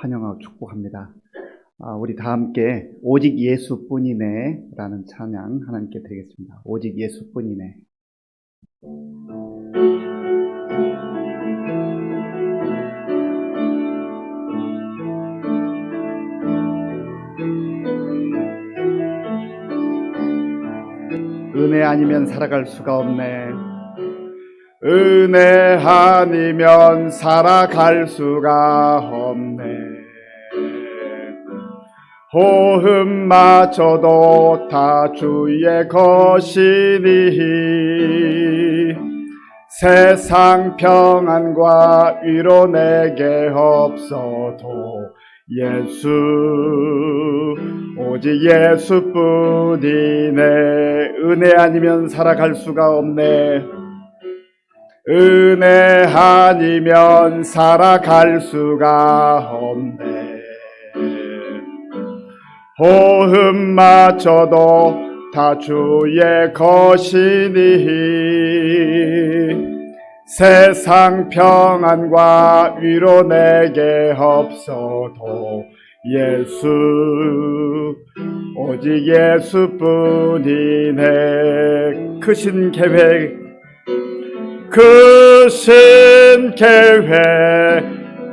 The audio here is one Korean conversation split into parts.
환영하고 축복합니다. 우리 다 함께 오직 예수뿐이네 라는 찬양 하나님께 드리겠습니다. 오직 예수뿐이네. 은혜 아니면 살아갈 수가 없네. 은혜 아니면 살아갈 수가 없네. 호흡마저도 다 주의 것이니 세상 평안과 위로 내게 없어도 예수 오직 예수뿐이네. 은혜 아니면 살아갈 수가 없네. 은혜 아니면 살아갈 수가 없네. 호흡마저도 다 주의 것이니 세상 평안과 위로 내게 없어도 예수 오직 예수뿐이네. 크신 계획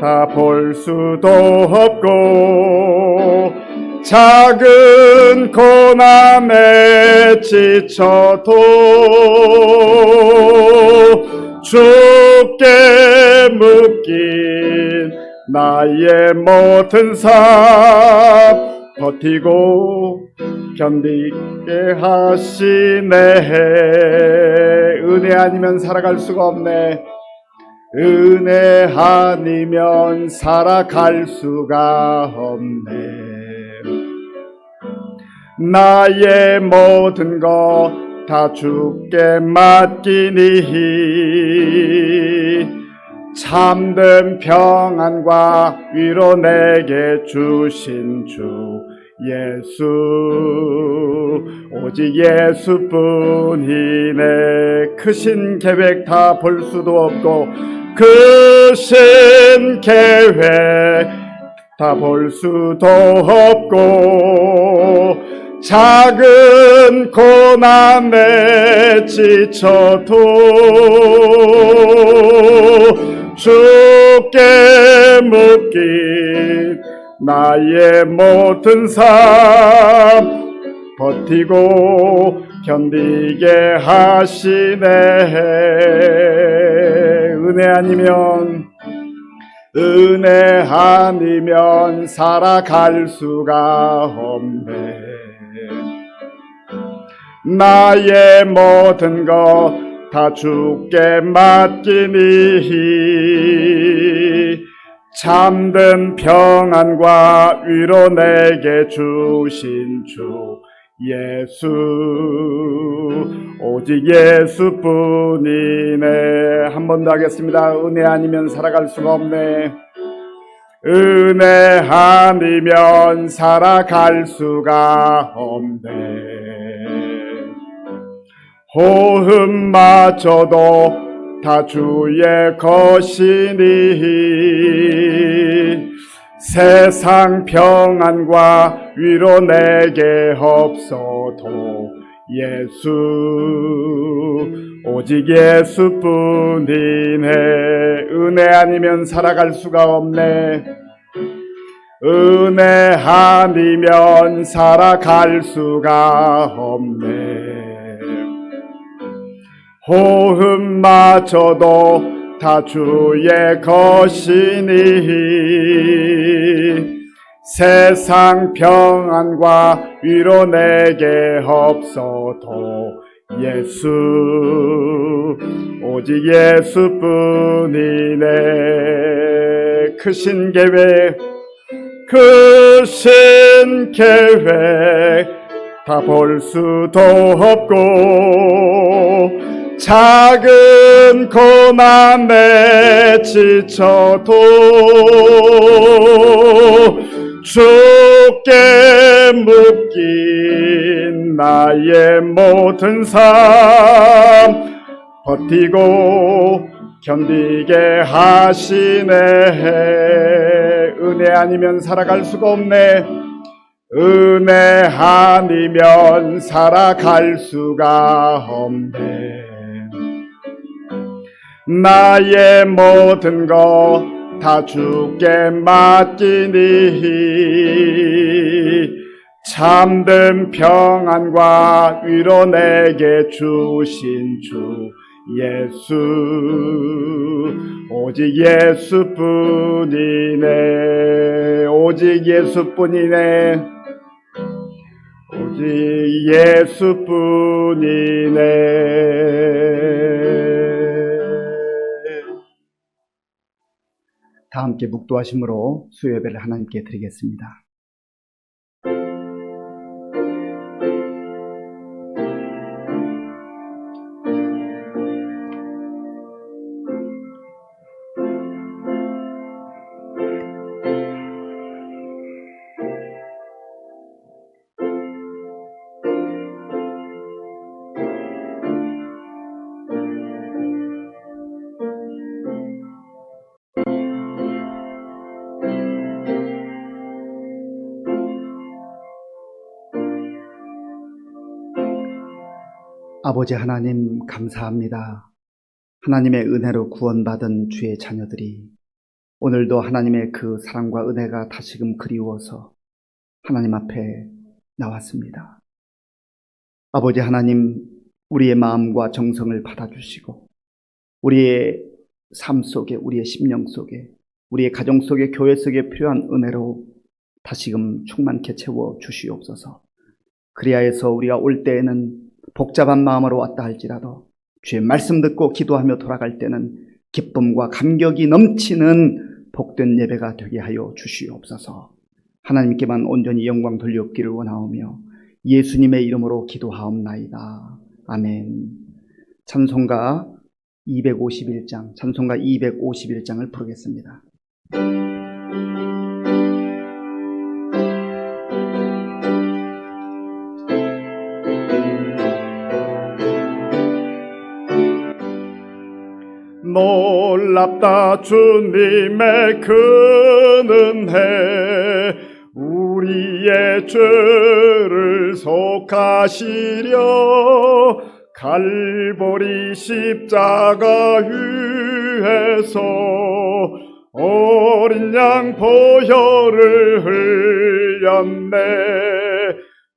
다 볼 수도 없고 작은 고난에 지쳐도 주께 묶인 나의 모든 삶 버티고 견디게 하시네. 은혜 아니면 살아갈 수가 없네. 은혜 아니면 살아갈 수가 없네. 나의 모든 것 다 주께 맡기니 참된 평안과 위로 내게 주신 주 예수 오직 예수뿐이네. 크신 계획 다 볼 수도 없고 크신 계획 다 볼 수도 없고 작은 고난에 지쳐도 주께 묶인 나의 모든 삶 버티고 견디게 하시네. 은혜 아니면 살아갈 수가 없네. 나의 모든 것 다 주께 맡기니 참된 평안과 위로 내게 주신 주 예수 오직 예수뿐이네. 한 번 더 하겠습니다. 은혜 아니면 살아갈 수가 없네. 은혜 아니면 살아갈 수가 없네. 호흡마저도 다 주의 것이니 세상 평안과 위로 내게 없어도 예수 오직 예수뿐이네. 은혜 아니면 살아갈 수가 없네. 은혜 아니면 살아갈 수가 없네. 호흡마저도 다 주의 것이니 세상 평안과 위로 내게 없어도 예수 오직 예수뿐이네. 크신 계획 다 볼 수도 없고 작은 고난에 지쳐도 주께 묶인 나의 모든 삶 버티고 견디게 하시네. 은혜 아니면 살아갈 수가 없네. 은혜 아니면 살아갈 수가 없네. 나의 모든 것 다 주께 맡기니 참된 평안과 위로 내게 주신 주 예수, 오직 예수뿐이네. 오직 예수뿐이네. 오직 예수뿐이네. 다 함께 묵도하심으로 수요예배를 하나님께 드리겠습니다. 아버지 하나님 감사합니다. 하나님의 은혜로 구원받은 주의 자녀들이 오늘도 하나님의 그 사랑과 은혜가 다시금 그리워서 하나님 앞에 나왔습니다. 아버지 하나님, 우리의 마음과 정성을 받아주시고 우리의 삶 속에, 우리의 심령 속에, 우리의 가정 속에, 교회 속에 필요한 은혜로 다시금 충만케 채워 주시옵소서. 그리하여서 우리가 올 때에는 복잡한 마음으로 왔다 할지라도 주의 말씀 듣고 기도하며 돌아갈 때는 기쁨과 감격이 넘치는 복된 예배가 되게 하여 주시옵소서. 하나님께만 온전히 영광 돌려옵기를 원하오며 예수님의 이름으로 기도하옵나이다. 아멘. 찬송가 251장, 찬송가 251장을 부르겠습니다. 놀랍다 주님의 큰 은혜, 우리의 죄를 속하시려 갈보리 십자가 위에서 어린 양 보혈을 흘렸네.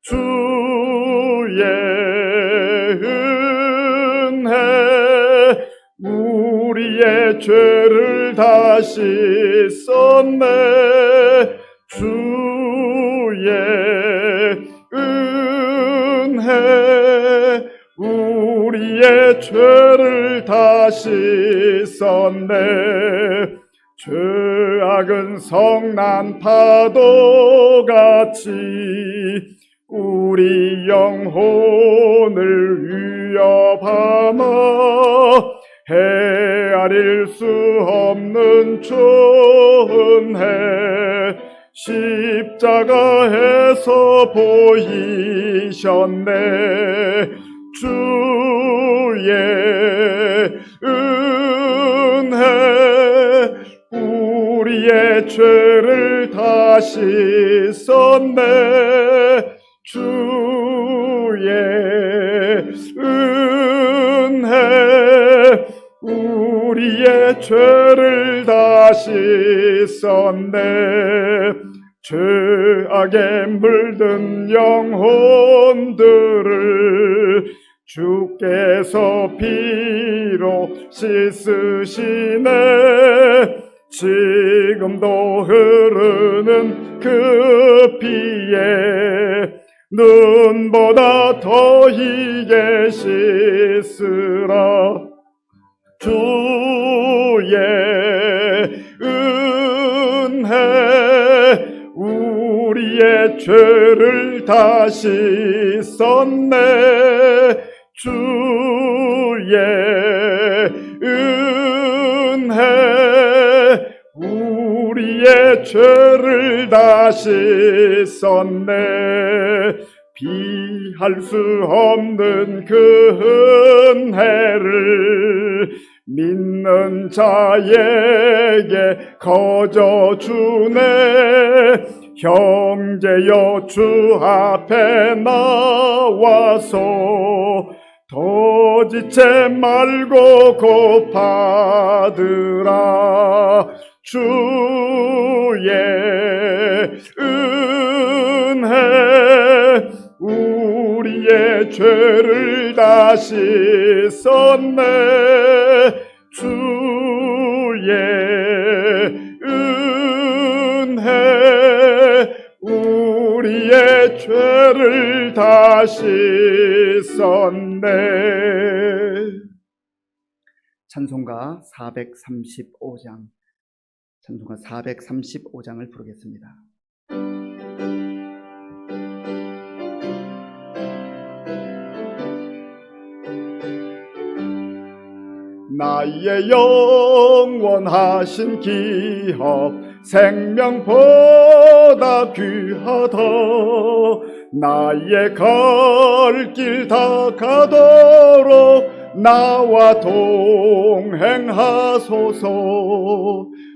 주의 은혜 우리의 죄를 다 씻었네. 주의 은혜 우리의 죄를 다 씻었네. 죄악은 성난 파도같이 우리 영혼을 위협하며 헤아릴 수 없는 은혜 십자가에서 보이셨네. 주의 은혜 우리의 죄를 다 씻었네. 주의 은혜 우리의 죄를 다 씻었네. 죄악에 물든 영혼들을 주께서 피로 씻으시네. 지금도 흐르는 그 피에 눈보다 더히게 씻으라. 주의 은혜 우리의 죄를 다 씻었네. 주의 은혜 우리의 죄를 다 씻었네. 비할 수 없는 그 은혜를 믿는 자에게 거저 주네. 형제여 주 앞에 나와서 더 지체 말고 곧 받으라. 주의 은혜 우리의 죄를 다 씻었네. 주의 은혜 우리의 죄를 다 씻었네. 찬송가 435장, 찬송가 435장을 부르겠습니다. 나의 영원하신 기업 생명보다 귀하다. 나의 갈 길 다 가도록 나와 동행하소서.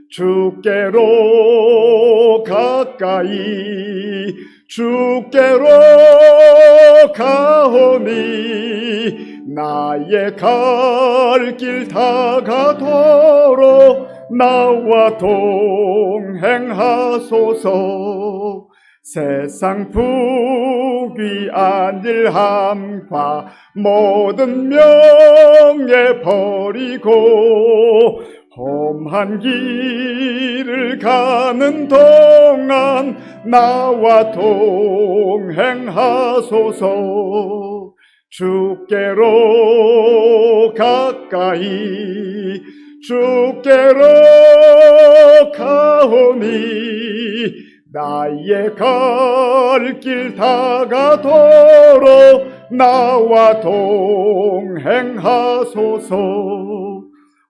주께로 가까이 주께로 가오니 나의 갈 길 다 가도록 나와 동행하소서. 세상 부귀 안일함과 모든 명예 버리고 험한 길을 가는 동안 나와 동행하소서. 주께로 가까이 주께로 가오니 나의 갈 길 다 가도록 나와 동행하소서.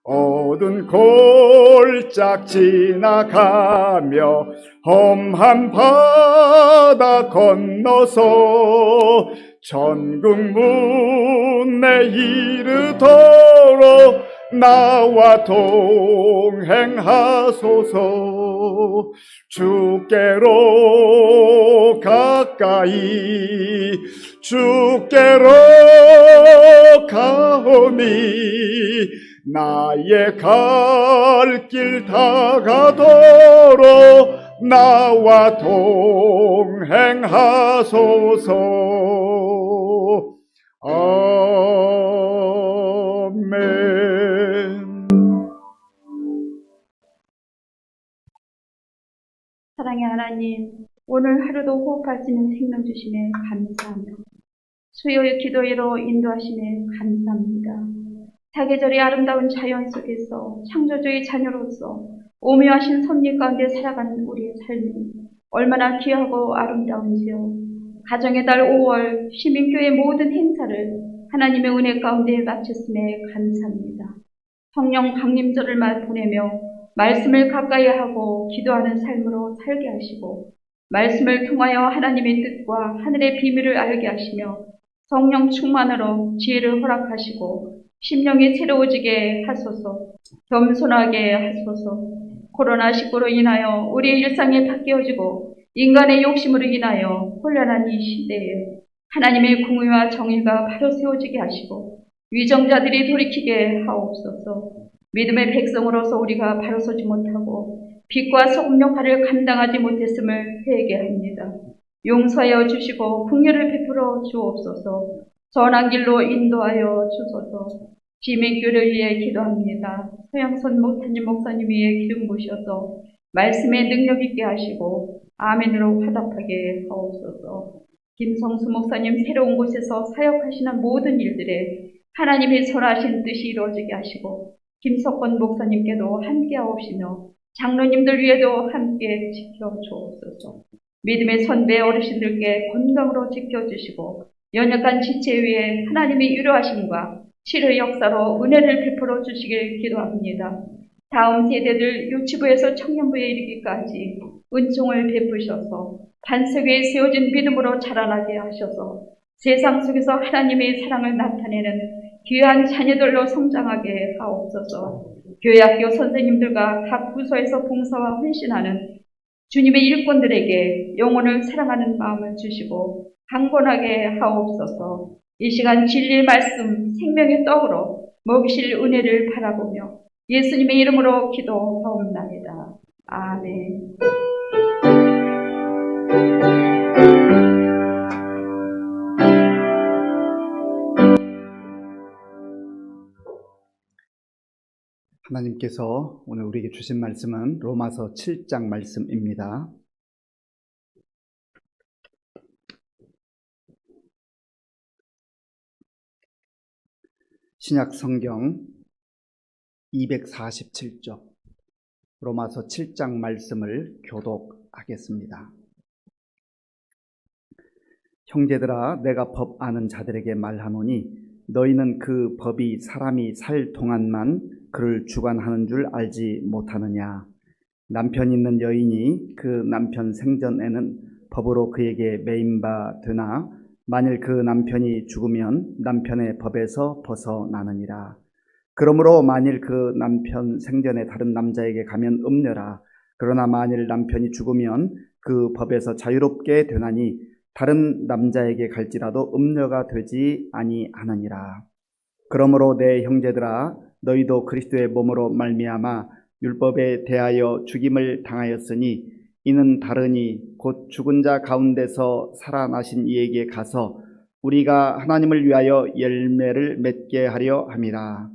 어두운 골짝 지나가며 험한 바다 건너서 천국 문에 이르도록 나와 동행하소서. 주께로 가까이 주께로 가오니 나의 갈 길 다 가도록 나와 동행하소서. 아멘. 사랑의 하나님, 오늘 하루도 호흡하시는 생명 주심에 감사하며 수요일 기도회로 인도하심에 감사합니다. 사계절의 아름다운 자연 속에서 창조주의 자녀로서 오묘하신 섭리 가운데 살아가는 우리의 삶이 얼마나 귀하고 아름다운지요. 가정의 달 5월 시민교회 모든 행사를 하나님의 은혜 가운데 마쳤음에 감사합니다. 성령 강림절을 보내며 말씀을 가까이 하고 기도하는 삶으로 살게 하시고 말씀을 통하여 하나님의 뜻과 하늘의 비밀을 알게 하시며 성령 충만으로 지혜를 허락하시고 심령이 새로워지게 하소서. 겸손하게 하소서. 코로나19로 인하여 우리의 일상이 바뀌어지고 인간의 욕심으로 인하여 혼란한 이 시대에 하나님의 공의와 정의가 바로 세워지게 하시고 위정자들이 돌이키게 하옵소서. 믿음의 백성으로서 우리가 바로 서지 못하고 빛과 소금 역할을 감당하지 못했음을 회개합니다. 용서하여 주시고 긍휼을 베풀어 주옵소서. 선한 길로 인도하여 주소서. 비밀교를 위해 기도합니다. 서영선 목사님 위에 기름 부으셔서 말씀에 능력 있게 하시고 아멘으로 화답하게 하옵소서. 김성수 목사님 새로운 곳에서 사역하시는 모든 일들에 하나님의 선하신 뜻이 이루어지게 하시고 김석권 목사님께도 함께 하옵시며 장로님들 위에도 함께 지켜주옵소서. 믿음의 선배 어르신들께 건강으로 지켜주시고 연약한 지체 위에 하나님의 위로하심과 치료의 역사로 은혜를 베풀어 주시길 기도합니다. 다음 세대들 유치부에서 청년부에 이르기까지 은총을 베푸셔서 반석 위에 세워진 믿음으로 자라나게 하셔서 세상 속에서 하나님의 사랑을 나타내는 귀한 자녀들로 성장하게 하옵소서. 교회 학교 선생님들과 각 부서에서 봉사와 헌신하는 주님의 일꾼들에게 영혼을 사랑하는 마음을 주시고 강건하게 하옵소서. 이 시간 진리의 말씀 생명의 떡으로 먹이실 은혜를 바라보며 예수님의 이름으로 기도하옵나이다. 아멘. 하나님께서 오늘 우리에게 주신 말씀은 로마서 7장 말씀입니다. 신약 성경 247쪽 로마서 7장 말씀을 교독하겠습니다. 형제들아, 내가 법 아는 자들에게 말하노니 너희는 그 법이 사람이 살 동안만 그를 주관하는 줄 알지 못하느냐. 남편 있는 여인이 그 남편 생전에는 법으로 그에게 매인 바 되나 만일 그 남편이 죽으면 남편의 법에서 벗어나느니라. 그러므로 만일 그 남편 생전에 다른 남자에게 가면 음녀라. 그러나 만일 남편이 죽으면 그 법에서 자유롭게 되나니 다른 남자에게 갈지라도 음녀가 되지 아니하느니라. 그러므로 내 형제들아, 너희도 그리스도의 몸으로 말미암아 율법에 대하여 죽임을 당하였으니 이는 다르니 곧 죽은 자 가운데서 살아나신 이에게 가서 우리가 하나님을 위하여 열매를 맺게 하려 함이라.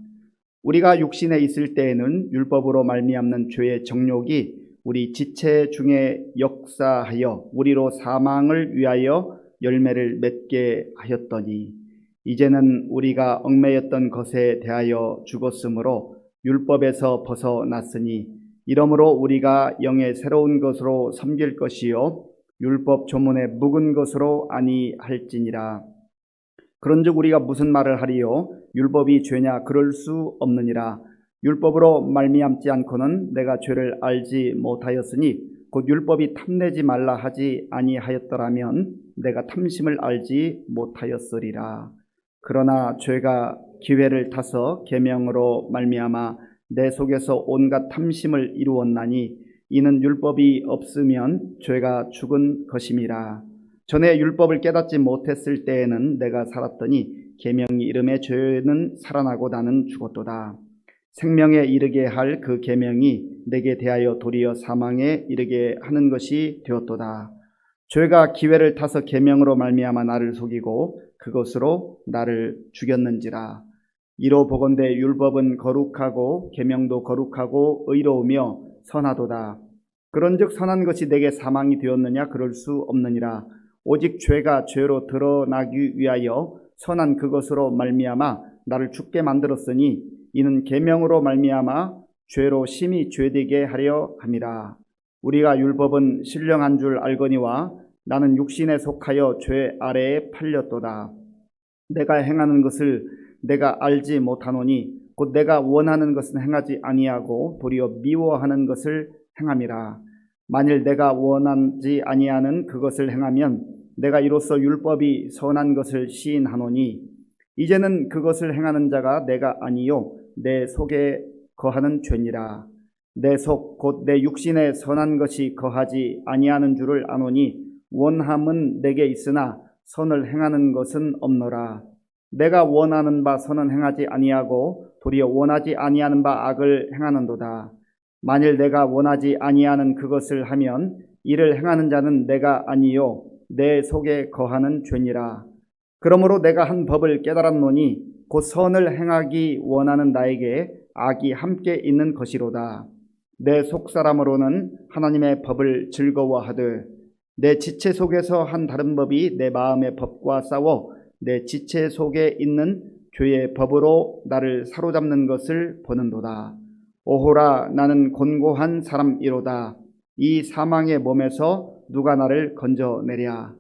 우리가 육신에 있을 때에는 율법으로 말미암는 죄의 정욕이 우리 지체 중에 역사하여 우리로 사망을 위하여 열매를 맺게 하였더니 이제는 우리가 얽매였던 것에 대하여 죽었으므로 율법에서 벗어났으니 이러므로 우리가 영의 새로운 것으로 섬길 것이요 율법 조문에 묵은 것으로 아니할지니라. 그런즉 우리가 무슨 말을 하리요? 율법이 죄냐? 그럴 수 없느니라. 율법으로 말미암지 않고는 내가 죄를 알지 못하였으니 곧 율법이 탐내지 말라 하지 아니하였더라면 내가 탐심을 알지 못하였으리라. 그러나 죄가 기회를 타서 계명으로 말미암아 내 속에서 온갖 탐심을 이루었나니 이는 율법이 없으면 죄가 죽은 것임이라. 전에 율법을 깨닫지 못했을 때에는 내가 살았더니 계명이 이름에 죄는 살아나고 나는 죽었도다. 생명에 이르게 할 그 계명이 내게 대하여 도리어 사망에 이르게 하는 것이 되었도다. 죄가 기회를 타서 계명으로 말미암아 나를 속이고 그것으로 나를 죽였는지라. 이로 보건대 율법은 거룩하고 계명도 거룩하고 의로우며 선하도다. 그런즉 선한 것이 내게 사망이 되었느냐? 그럴 수 없느니라. 오직 죄가 죄로 드러나기 위하여 선한 그것으로 말미암아 나를 죽게 만들었으니 이는 계명으로 말미암아 죄로 심히 죄되게 하려 함이라. 우리가 율법은 신령한 줄 알거니와 나는 육신에 속하여 죄 아래에 팔렸도다. 내가 행하는 것을 내가 알지 못하노니 곧 내가 원하는 것은 행하지 아니하고 도리어 미워하는 것을 행함이라. 만일 내가 원하지 아니하는 그것을 행하면 내가 이로써 율법이 선한 것을 시인하노니 이제는 그것을 행하는 자가 내가 아니요 내 속에 거하는 죄니라. 내 속 곧 내 육신에 선한 것이 거하지 아니하는 줄을 아노니 원함은 내게 있으나 선을 행하는 것은 없노라. 내가 원하는 바 선은 행하지 아니하고 도리어 원하지 아니하는 바 악을 행하는도다. 만일 내가 원하지 아니하는 그것을 하면 이를 행하는 자는 내가 아니요 내 속에 거하는 죄니라. 그러므로 내가 한 법을 깨달았노니 곧 선을 행하기 원하는 나에게 악이 함께 있는 것이로다. 내 속사람으로는 하나님의 법을 즐거워하되 내 지체 속에서 한 다른 법이 내 마음의 법과 싸워 내 지체 속에 있는 죄의 법으로 나를 사로잡는 것을 보는도다. 오호라, 나는 곤고한 사람이로다. 이 사망의 몸에서 누가 나를 건져내랴.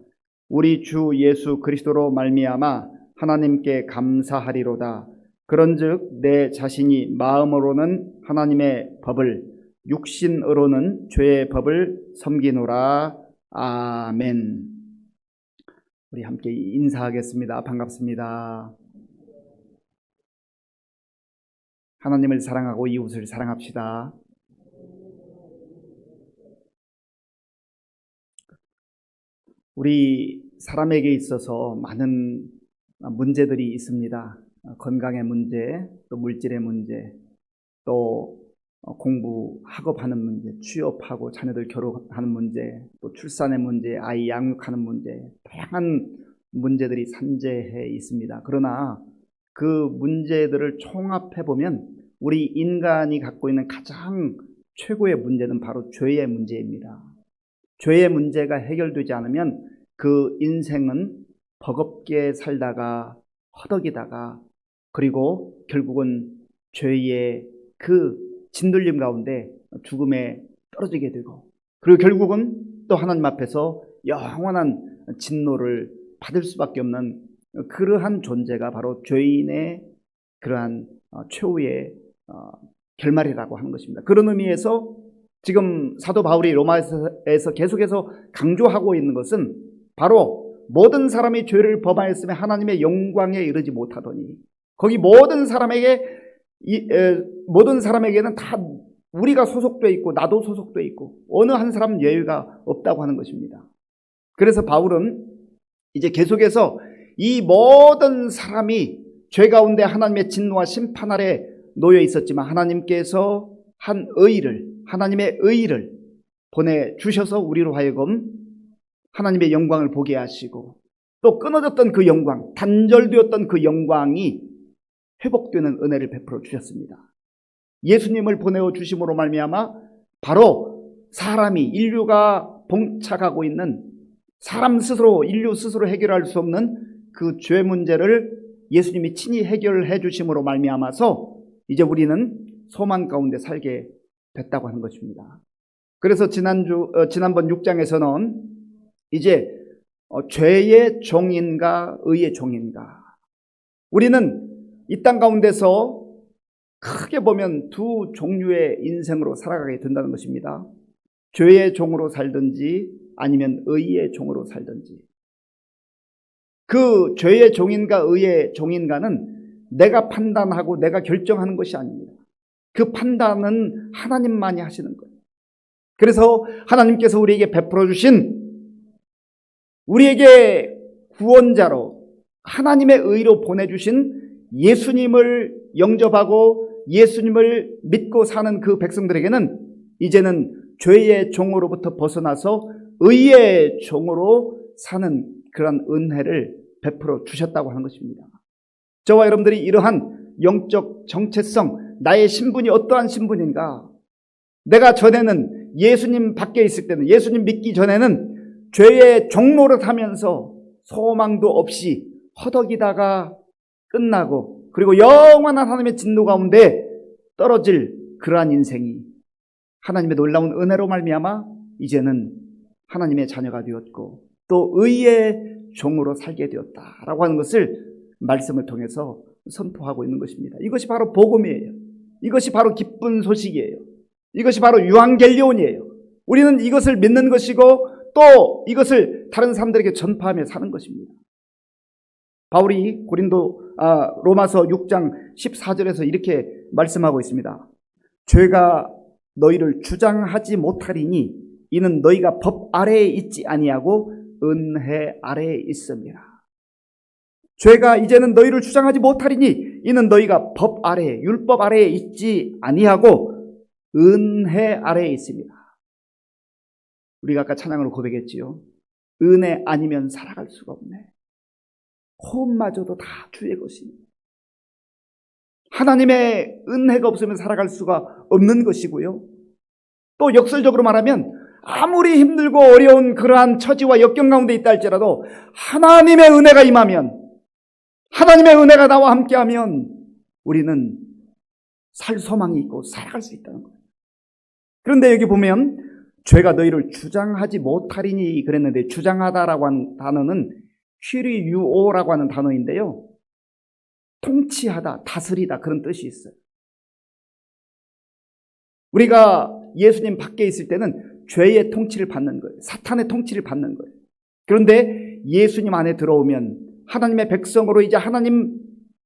우리 주 예수 그리스도로 말미암아 하나님께 감사하리로다. 그런즉 내 자신이 마음으로는 하나님의 법을 육신으로는 죄의 법을 섬기노라. 아멘. 우리 함께 인사하겠습니다. 반갑습니다. 하나님을 사랑하고 이웃을 사랑합시다. 우리 사람에게 있어서 많은 문제들이 있습니다. 건강의 문제, 또 물질의 문제, 또 공부, 학업하는 문제, 취업하고 자녀들 결혼하는 문제, 또 출산의 문제, 아이 양육하는 문제, 다양한 문제들이 산재해 있습니다. 그러나 그 문제들을 총합해 보면 우리 인간이 갖고 있는 가장 최고의 문제는 바로 죄의 문제입니다. 죄의 문제가 해결되지 않으면 그 인생은 버겁게 살다가 허덕이다가 그리고 결국은 죄의 그 진돌림 가운데 죽음에 떨어지게 되고 그리고 결국은 또 하나님 앞에서 영원한 진노를 받을 수밖에 없는 그러한 존재가 바로 죄인의 그러한 최후의 결말이라고 하는 것입니다. 그런 의미에서 지금 사도 바울이 로마에서 계속해서 강조하고 있는 것은 바로 모든 사람이 죄를 범하였으면 하나님의 영광에 이르지 못하더니 거기 모든 사람에게는 다 우리가 소속되어 있고 나도 소속되어 있고 어느 한 사람 예외가 없다고 하는 것입니다. 그래서 바울은 이제 계속해서 이 모든 사람이 죄 가운데 하나님의 진노와 심판 아래 놓여 있었지만 하나님께서 하나님의 의를 보내주셔서 우리로 하여금 하나님의 영광을 보게 하시고 또 끊어졌던 그 영광, 단절되었던 그 영광이 회복되는 은혜를 베풀어 주셨습니다. 예수님을 보내어 주심으로 말미암아 바로 인류가 봉착하고 있는 인류 스스로 해결할 수 없는 그 죄 문제를 예수님이 친히 해결해 주심으로 말미암아서 이제 우리는 소망 가운데 살게 됐다고 하는 것입니다. 그래서 지난번 6장에서는 이제 죄의 종인가 의의 종인가, 우리는 이 땅 가운데서 크게 보면 두 종류의 인생으로 살아가게 된다는 것입니다. 죄의 종으로 살든지 아니면 의의 종으로 살든지. 그 죄의 종인가 의의 종인가는 내가 판단하고 내가 결정하는 것이 아닙니다. 그 판단은 하나님만이 하시는 거예요. 그래서 하나님께서 우리에게 베풀어 주신 우리에게 구원자로 하나님의 의로 보내주신 예수님을 영접하고 예수님을 믿고 사는 그 백성들에게는 이제는 죄의 종으로부터 벗어나서 의의 종으로 사는 그런 은혜를 베풀어 주셨다고 하는 것입니다. 저와 여러분들이 이러한 영적 정체성, 나의 신분이 어떠한 신분인가, 내가 전에는 예수님 밖에 있을 때는, 예수님 믿기 전에는 죄의 종노릇 하면서 소망도 없이 허덕이다가 끝나고 그리고 영원한 하나님의 진노 가운데 떨어질 그러한 인생이 하나님의 놀라운 은혜로 말미암아 이제는 하나님의 자녀가 되었고 또 의의 종으로 살게 되었다라고 하는 것을 말씀을 통해서 선포하고 있는 것입니다. 이것이 바로 복음이에요. 이것이 바로 기쁜 소식이에요. 이것이 바로 유앙겔리온이에요. 우리는 이것을 믿는 것이고 또 이것을 다른 사람들에게 전파하며 사는 것입니다. 바울이 로마서 6장 14절에서 이렇게 말씀하고 있습니다. 죄가 너희를 주장하지 못하리니 이는 너희가 법 아래에 있지 아니하고 은혜 아래에 있음이라. 죄가 이제는 너희를 주장하지 못하리니 이는 너희가 법 아래에, 율법 아래에 있지 아니하고 은혜 아래에 있습니다. 우리가 아까 찬양으로 고백했지요. 은혜 아니면 살아갈 수가 없네. 호흡마저도 다 주의 것입니다. 하나님의 은혜가 없으면 살아갈 수가 없는 것이고요. 또 역설적으로 말하면 아무리 힘들고 어려운 그러한 처지와 역경 가운데 있다 할지라도 하나님의 은혜가 임하면, 하나님의 은혜가 나와 함께하면 우리는 살 소망이 있고 살아갈 수 있다는 거예요. 그런데 여기 보면 죄가 너희를 주장하지 못하리니 그랬는데, 주장하다라고 하는 단어는 퀴리유오라고 하는 단어인데요, 통치하다, 다스리다 그런 뜻이 있어요. 우리가 예수님 밖에 있을 때는 죄의 통치를 받는 거예요. 사탄의 통치를 받는 거예요. 그런데 예수님 안에 들어오면, 하나님의 백성으로 이제 하나님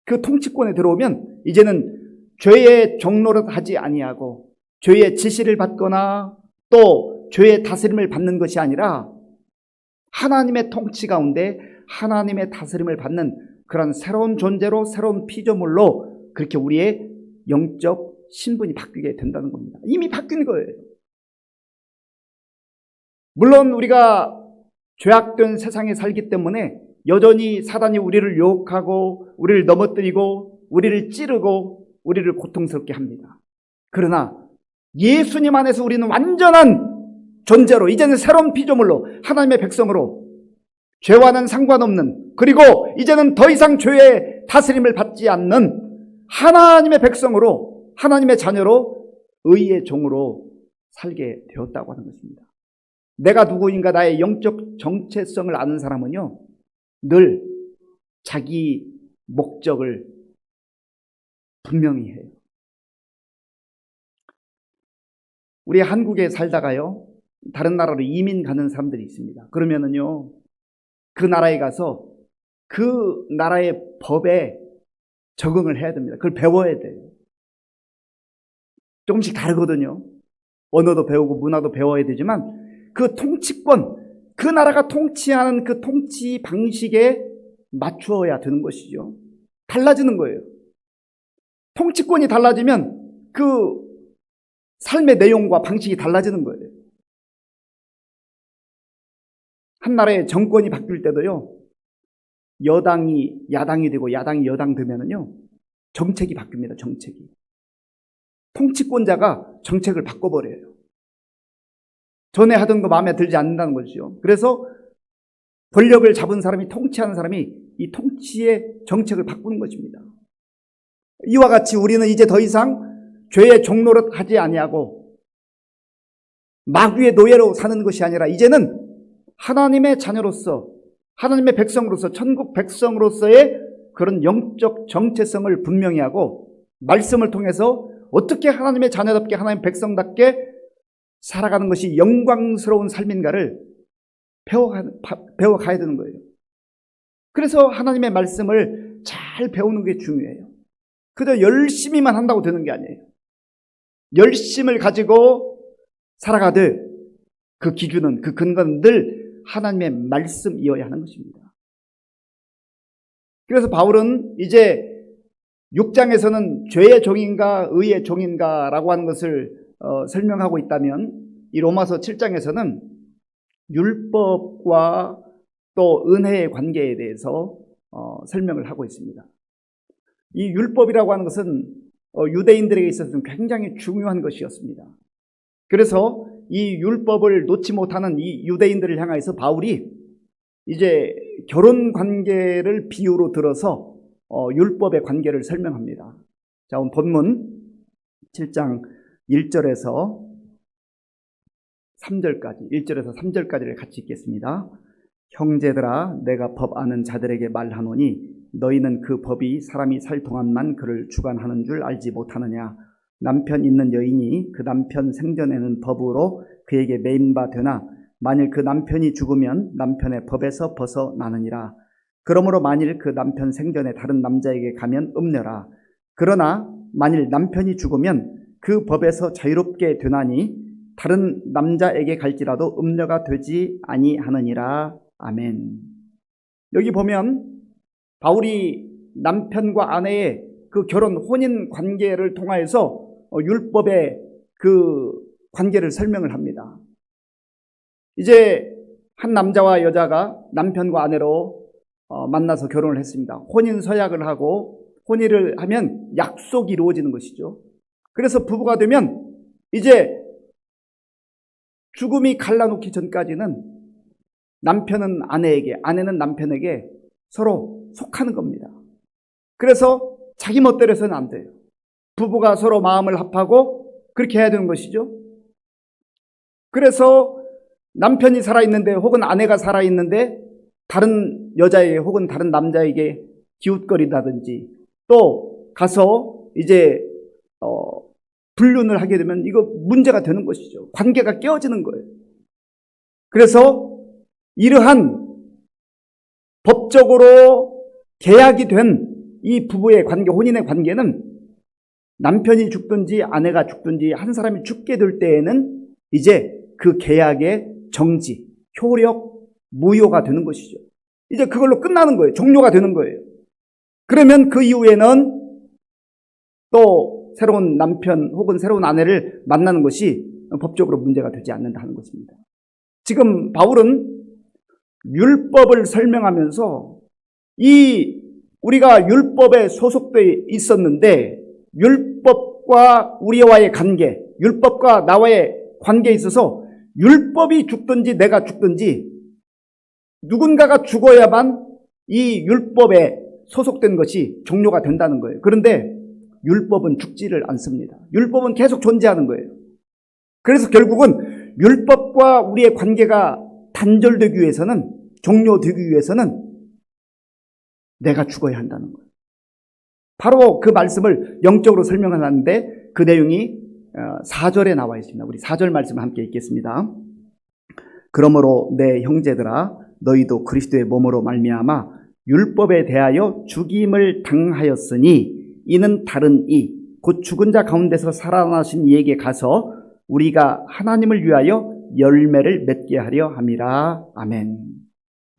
그 통치권에 들어오면 이제는 죄의 종노릇 하지 아니하고 죄의 지시를 받거나 또 죄의 다스림을 받는 것이 아니라 하나님의 통치 가운데 하나님의 다스림을 받는 그런 새로운 존재로, 새로운 피조물로 그렇게 우리의 영적 신분이 바뀌게 된다는 겁니다. 이미 바뀐 거예요. 물론 우리가 죄악된 세상에 살기 때문에 여전히 사단이 우리를 유혹하고 우리를 넘어뜨리고 우리를 찌르고 우리를 고통스럽게 합니다. 그러나 예수님 안에서 우리는 완전한 존재로, 이제는 새로운 피조물로, 하나님의 백성으로, 죄와는 상관없는, 그리고 이제는 더 이상 죄의 다스림을 받지 않는 하나님의 백성으로, 하나님의 자녀로, 의의 종으로 살게 되었다고 하는 것입니다. 내가 누구인가, 나의 영적 정체성을 아는 사람은요, 늘 자기 목적을 분명히 해요. 우리 한국에 살다가요, 다른 나라로 이민 가는 사람들이 있습니다. 그러면은요, 그 나라에 가서 그 나라의 법에 적응을 해야 됩니다. 그걸 배워야 돼요. 조금씩 다르거든요. 언어도 배우고 문화도 배워야 되지만 그 통치권, 그 나라가 통치하는 그 통치 방식에 맞추어야 되는 것이죠. 달라지는 거예요. 통치권이 달라지면 그 삶의 내용과 방식이 달라지는 거예요. 한 나라의 정권이 바뀔 때도요, 여당이 야당이 되고 야당이 여당 되면은요, 정책이 바뀝니다. 정책이. 통치권자가 정책을 바꿔버려요. 전에 하던 거 마음에 들지 않는다는 거죠. 그래서 권력을 잡은 사람이, 통치하는 사람이 이 통치의 정책을 바꾸는 것입니다. 이와 같이 우리는 이제 더 이상 죄의 종노릇 하지 아니하고 마귀의 노예로 사는 것이 아니라 이제는 하나님의 자녀로서, 하나님의 백성으로서, 천국 백성으로서의 그런 영적 정체성을 분명히 하고 말씀을 통해서 어떻게 하나님의 자녀답게, 하나님의 백성답게 살아가는 것이 영광스러운 삶인가를 배워가야 되는 거예요. 그래서 하나님의 말씀을 잘 배우는 게 중요해요. 그저 열심히만 한다고 되는 게 아니에요. 열심을 가지고 살아가되 그 기준은, 그 근거는 늘 하나님의 말씀이어야 하는 것입니다. 그래서 바울은 이제 6장에서는 죄의 종인가 의의 종인가 라고 하는 것을 설명하고 있다면, 이 로마서 7장에서는 율법과 또 은혜의 관계에 대해서 설명을 하고 있습니다. 이 율법이라고 하는 것은 유대인들에게 있어서는 굉장히 중요한 것이었습니다. 그래서 이 율법을 놓지 못하는 이 유대인들을 향해서 바울이 이제 결혼 관계를 비유로 들어서 율법의 관계를 설명합니다. 자, 오늘 본문 7장 1절에서 3절까지, 1절에서 3절까지를 같이 읽겠습니다. 형제들아, 내가 법 아는 자들에게 말하노니 너희는 그 법이 사람이 살 동안만 그를 주관하는 줄 알지 못하느냐. 남편 있는 여인이 그 남편 생전에는 법으로 그에게 매인 바 되나 만일 그 남편이 죽으면 남편의 법에서 벗어나느니라. 그러므로 만일 그 남편 생전에 다른 남자에게 가면 음녀라. 그러나 만일 남편이 죽으면 그 법에서 자유롭게 되나니 다른 남자에게 갈지라도 음녀가 되지 아니하느니라. 아멘. 여기 보면 바울이 남편과 아내의 그 결혼, 혼인 관계를 통하여서 율법의 그 관계를 설명을 합니다. 이제 한 남자와 여자가 남편과 아내로 만나서 결혼을 했습니다. 혼인 서약을 하고 혼인을 하면 약속이 이루어지는 것이죠. 그래서 부부가 되면 이제 죽음이 갈라놓기 전까지는 남편은 아내에게, 아내는 남편에게 서로 속하는 겁니다. 그래서 자기 멋대로 해서는 안 돼요. 부부가 서로 마음을 합하고 그렇게 해야 되는 것이죠. 그래서 남편이 살아있는데 혹은 아내가 살아있는데 다른 여자에게 혹은 다른 남자에게 기웃거린다든지 또 가서 이제 불륜을 하게 되면 이거 문제가 되는 것이죠. 관계가 깨어지는 거예요. 그래서 이러한 법적으로 계약이 된 이 부부의 관계, 혼인의 관계는 남편이 죽든지 아내가 죽든지 한 사람이 죽게 될 때에는 이제 그 계약의 정지, 효력, 무효가 되는 것이죠. 이제 그걸로 끝나는 거예요. 종료가 되는 거예요. 그러면 그 이후에는 또 새로운 남편 혹은 새로운 아내를 만나는 것이 법적으로 문제가 되지 않는다 하는 것입니다. 지금 바울은 율법을 설명하면서 우리가 율법에 소속되어 있었는데 율법과 우리와의 관계, 율법과 나와의 관계에 있어서 율법이 죽든지 내가 죽든지 누군가가 죽어야만 이 율법에 소속된 것이 종료가 된다는 거예요. 그런데 율법은 죽지를 않습니다. 율법은 계속 존재하는 거예요. 그래서 결국은 율법과 우리의 관계가 단절되기 위해서는, 종료되기 위해서는 내가 죽어야 한다는 거예요. 바로 그 말씀을 영적으로 설명하는데 그 내용이 4절에 나와 있습니다. 우리 4절 말씀을 함께 읽겠습니다. 그러므로 내 형제들아 너희도 그리스도의 몸으로 말미암아 율법에 대하여 죽임을 당하였으니 이는 다른 이 곧 죽은 자 가운데서 살아나신 이에게 가서 우리가 하나님을 위하여 열매를 맺게 하려 함이라. 아멘.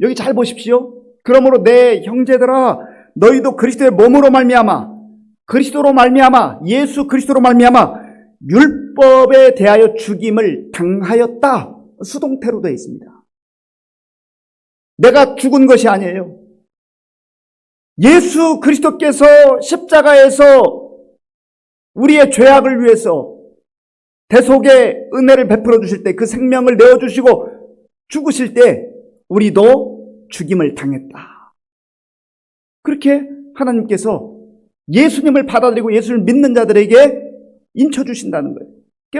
여기 잘 보십시오. 그러므로 내 형제들아 너희도 그리스도의 몸으로 말미암아, 그리스도로 말미암아, 예수 그리스도로 말미암아 율법에 대하여 죽임을 당하였다. 수동태로 되어 있습니다. 내가 죽은 것이 아니에요. 예수 그리스도께서 십자가에서 우리의 죄악을 위해서 대속의 은혜를 베풀어 주실 때, 그 생명을 내어주시고 죽으실 때 우리도 죽임을 당했다. 그렇게 하나님께서 예수님을 받아들이고 예수를 믿는 자들에게 인쳐주신다는 거예요.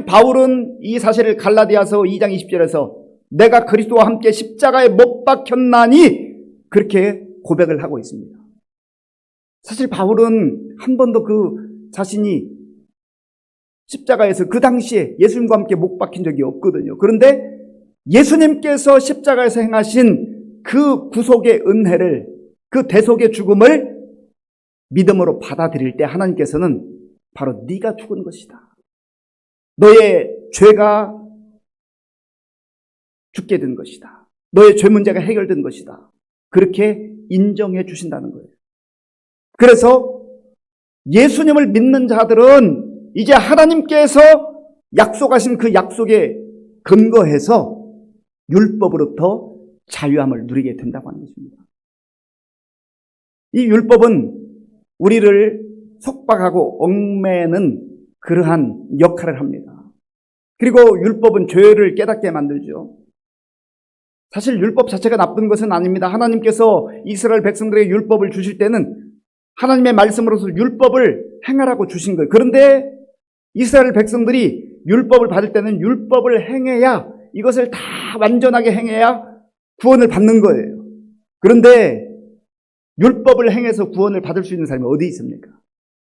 바울은 이 사실을 갈라디아서 2장 20절에서 내가 그리스도와 함께 십자가에 못 박혔나니 그렇게 고백을 하고 있습니다. 사실 바울은 한 번도 그 자신이 십자가에서 그 당시에 예수님과 함께 못 박힌 적이 없거든요. 그런데 예수님께서 십자가에서 행하신 그 구속의 은혜를, 그 대속의 죽음을 믿음으로 받아들일 때 하나님께서는 바로 네가 죽은 것이다. 너의 죄가 죽게 된 것이다. 너의 죄 문제가 해결된 것이다. 그렇게 인정해 주신다는 거예요. 그래서 예수님을 믿는 자들은 이제 하나님께서 약속하신 그 약속에 근거해서 율법으로부터 자유함을 누리게 된다고 하는 것입니다. 이 율법은 우리를 속박하고 얽매는 그러한 역할을 합니다. 그리고 율법은 죄를 깨닫게 만들죠. 사실 율법 자체가 나쁜 것은 아닙니다. 하나님께서 이스라엘 백성들에게 율법을 주실 때는 하나님의 말씀으로서 율법을 행하라고 주신 거예요. 그런데 이스라엘 백성들이 율법을 받을 때는 율법을 행해야, 이것을 다 완전하게 행해야 구원을 받는 거예요. 그런데 율법을 행해서 구원을 받을 수 있는 사람이 어디 있습니까?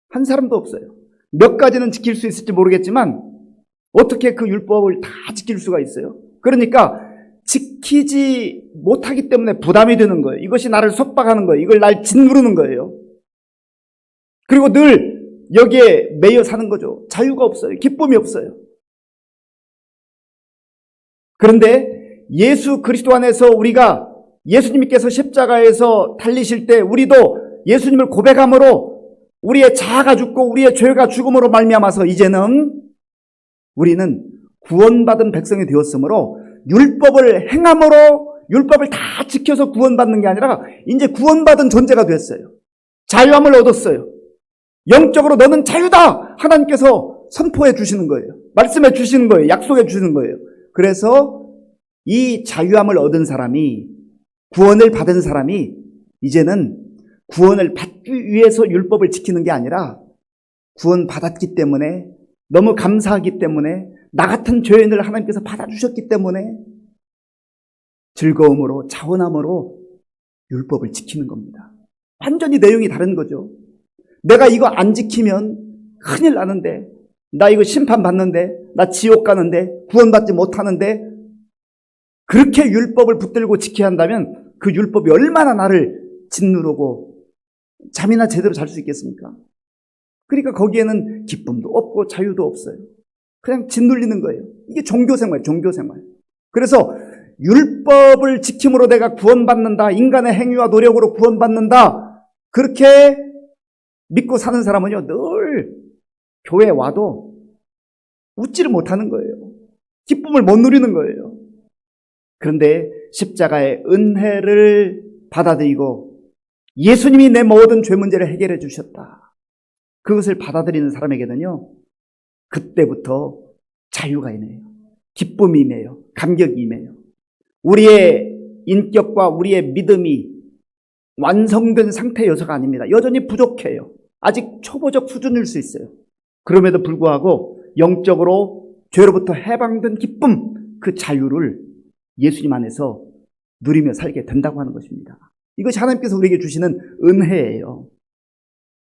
한 사람도 없어요. 몇 가지는 지킬 수 있을지 모르겠지만 어떻게 그 율법을 다 지킬 수가 있어요? 그러니까 지키지 못하기 때문에 부담이 되는 거예요. 이것이 나를 속박하는 거예요. 이걸 날 짓누르는 거예요. 그리고 늘 여기에 매여 사는 거죠. 자유가 없어요. 기쁨이 없어요. 그런데 예수 그리스도 안에서 우리가 예수님께서 십자가에서 달리실 때 우리도 예수님을 고백함으로 우리의 자아가 죽고 우리의 죄가 죽음으로 말미암아서 이제는 우리는 구원받은 백성이 되었으므로 율법을 행함으로 율법을 다 지켜서 구원받는 게 아니라 이제 구원받은 존재가 됐어요. 자유함을 얻었어요. 영적으로 너는 자유다! 하나님께서 선포해 주시는 거예요. 말씀해 주시는 거예요. 약속해 주시는 거예요. 그래서 이 자유함을 얻은 사람이, 구원을 받은 사람이 이제는 구원을 받기 위해서 율법을 지키는 게 아니라 구원 받았기 때문에, 너무 감사하기 때문에, 나 같은 죄인을 하나님께서 받아주셨기 때문에 즐거움으로, 자원함으로 율법을 지키는 겁니다. 완전히 내용이 다른 거죠. 내가 이거 안 지키면 큰일 나는데, 나 이거 심판받는데, 나 지옥 가는데, 구원받지 못하는데, 그렇게 율법을 붙들고 지켜야 한다면 그 율법이 얼마나 나를 짓누르고 잠이나 제대로 잘 수 있겠습니까? 그러니까 거기에는 기쁨도 없고 자유도 없어요. 그냥 짓눌리는 거예요. 이게 종교생활, 종교생활. 그래서 율법을 지킴으로 내가 구원받는다, 인간의 행위와 노력으로 구원받는다, 그렇게 믿고 사는 사람은요, 늘 교회에 와도 웃지를 못하는 거예요. 기쁨을 못 누리는 거예요. 그런데 십자가의 은혜를 받아들이고 예수님이 내 모든 죄 문제를 해결해 주셨다, 그것을 받아들이는 사람에게는요, 그때부터 자유가 임해요. 기쁨이 임해요. 감격이 임해요. 우리의 인격과 우리의 믿음이 완성된 상태여서가 아닙니다. 여전히 부족해요. 아직 초보적 수준일 수 있어요. 그럼에도 불구하고 영적으로 죄로부터 해방된 기쁨, 그 자유를 예수님 안에서 누리며 살게 된다고 하는 것입니다. 이것이 하나님께서 우리에게 주시는 은혜예요.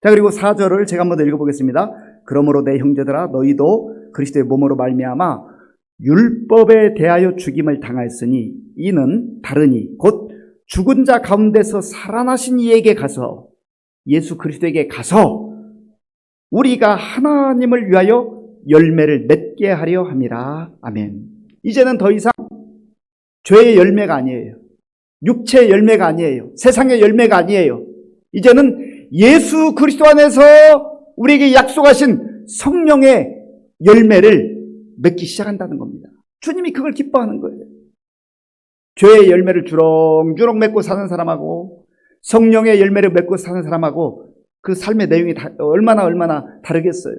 자, 그리고 4절을 제가 한번 더 읽어보겠습니다. 그러므로 내 형제들아, 너희도 그리스도의 몸으로 말미암아 율법에 대하여 죽임을 당하였으니 이는 다르니 곧 죽은 자 가운데서 살아나신 이에게 가서, 예수 그리스도에게 가서 우리가 하나님을 위하여 열매를 맺게 하려 함이라. 아멘. 이제는 더 이상 죄의 열매가 아니에요. 육체의 열매가 아니에요. 세상의 열매가 아니에요. 이제는 예수 그리스도 안에서 우리에게 약속하신 성령의 열매를 맺기 시작한다는 겁니다. 주님이 그걸 기뻐하는 거예요. 죄의 열매를 주렁주렁 맺고 사는 사람하고 성령의 열매를 맺고 사는 사람하고 그 삶의 내용이 얼마나 다르겠어요.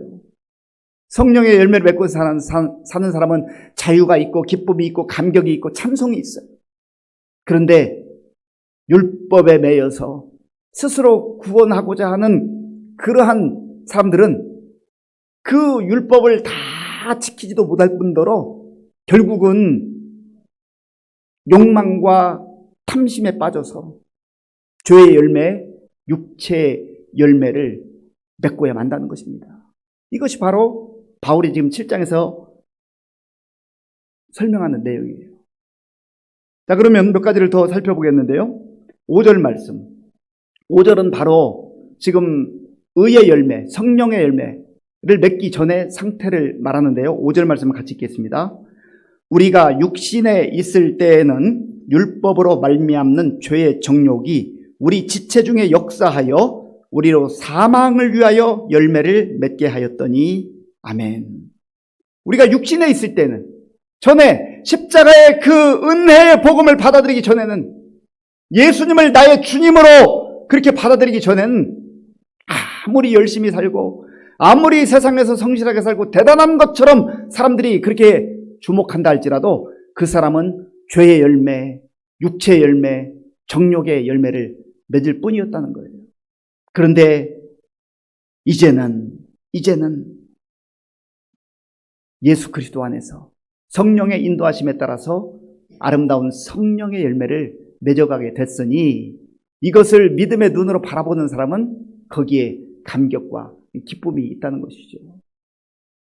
성령의 열매를 맺고 사는 사람은 자유가 있고 기쁨이 있고 감격이 있고 찬송이 있어요. 그런데 율법에 매여서 스스로 구원하고자 하는 그러한 사람들은 그 율법을 다 지키지도 못할 뿐더러 결국은 욕망과 탐심에 빠져서 죄의 열매, 육체의 열매를 맺고야 만다는 것입니다. 이것이 바로 바울이 지금 7장에서 설명하는 내용이에요. 자, 그러면 몇 가지를 더 살펴보겠는데요. 5절 말씀. 5절은 바로 지금 의의 열매, 성령의 열매를 맺기 전의 상태를 말하는데요. 5절 말씀을 같이 읽겠습니다. 우리가 육신에 있을 때에는 율법으로 말미암는 죄의 정욕이 우리 지체 중에 역사하여 우리로 사망을 위하여 열매를 맺게 하였더니 아멘. 우리가 육신에 있을 때는, 전에 십자가의 그 은혜의 복음을 받아들이기 전에는, 예수님을 나의 주님으로 그렇게 받아들이기 전에는 아무리 열심히 살고 아무리 세상에서 성실하게 살고 대단한 것처럼 사람들이 그렇게 주목한다 할지라도 그 사람은 죄의 열매, 육체의 열매, 정욕의 열매를 맺을 뿐이었다는 거예요. 그런데 이제는 예수 그리스도 안에서 성령의 인도하심에 따라서 아름다운 성령의 열매를 맺어가게 됐으니 이것을 믿음의 눈으로 바라보는 사람은 거기에 감격과 기쁨이 있다는 것이죠.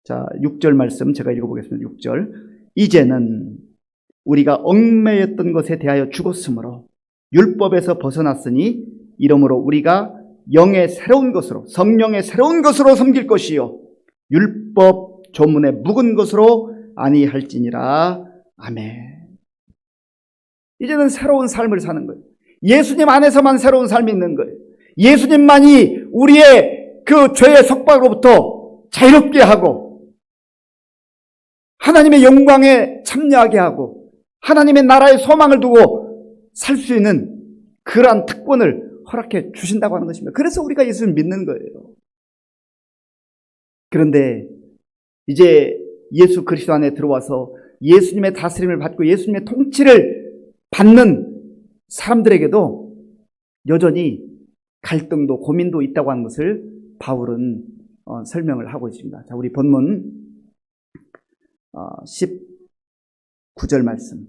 자, 6절 말씀 제가 읽어보겠습니다. 6절. 이제는 우리가 얽매였던 것에 대하여 죽었으므로 율법에서 벗어났으니 이러므로 우리가 영의 새로운 것으로, 성령의 새로운 것으로 섬길 것이요 율법 조문에 묵은 것으로 아니할지니라. 아멘. 이제는 새로운 삶을 사는 거예요. 예수님 안에서만 새로운 삶이 있는 거예요. 예수님만이 우리의 그 죄의 속박으로부터 자유롭게 하고 하나님의 영광에 참여하게 하고 하나님의 나라의 소망을 두고 살 수 있는 그러한 특권을 허락해 주신다고 하는 것입니다. 그래서 우리가 예수를 믿는 거예요. 그런데 이제 예수 그리스도 안에 들어와서 예수님의 다스림을 받고 예수님의 통치를 받는 사람들에게도 여전히 갈등도 고민도 있다고 하는 것을 바울은 설명을 하고 있습니다. 자, 우리 본문 19절 말씀,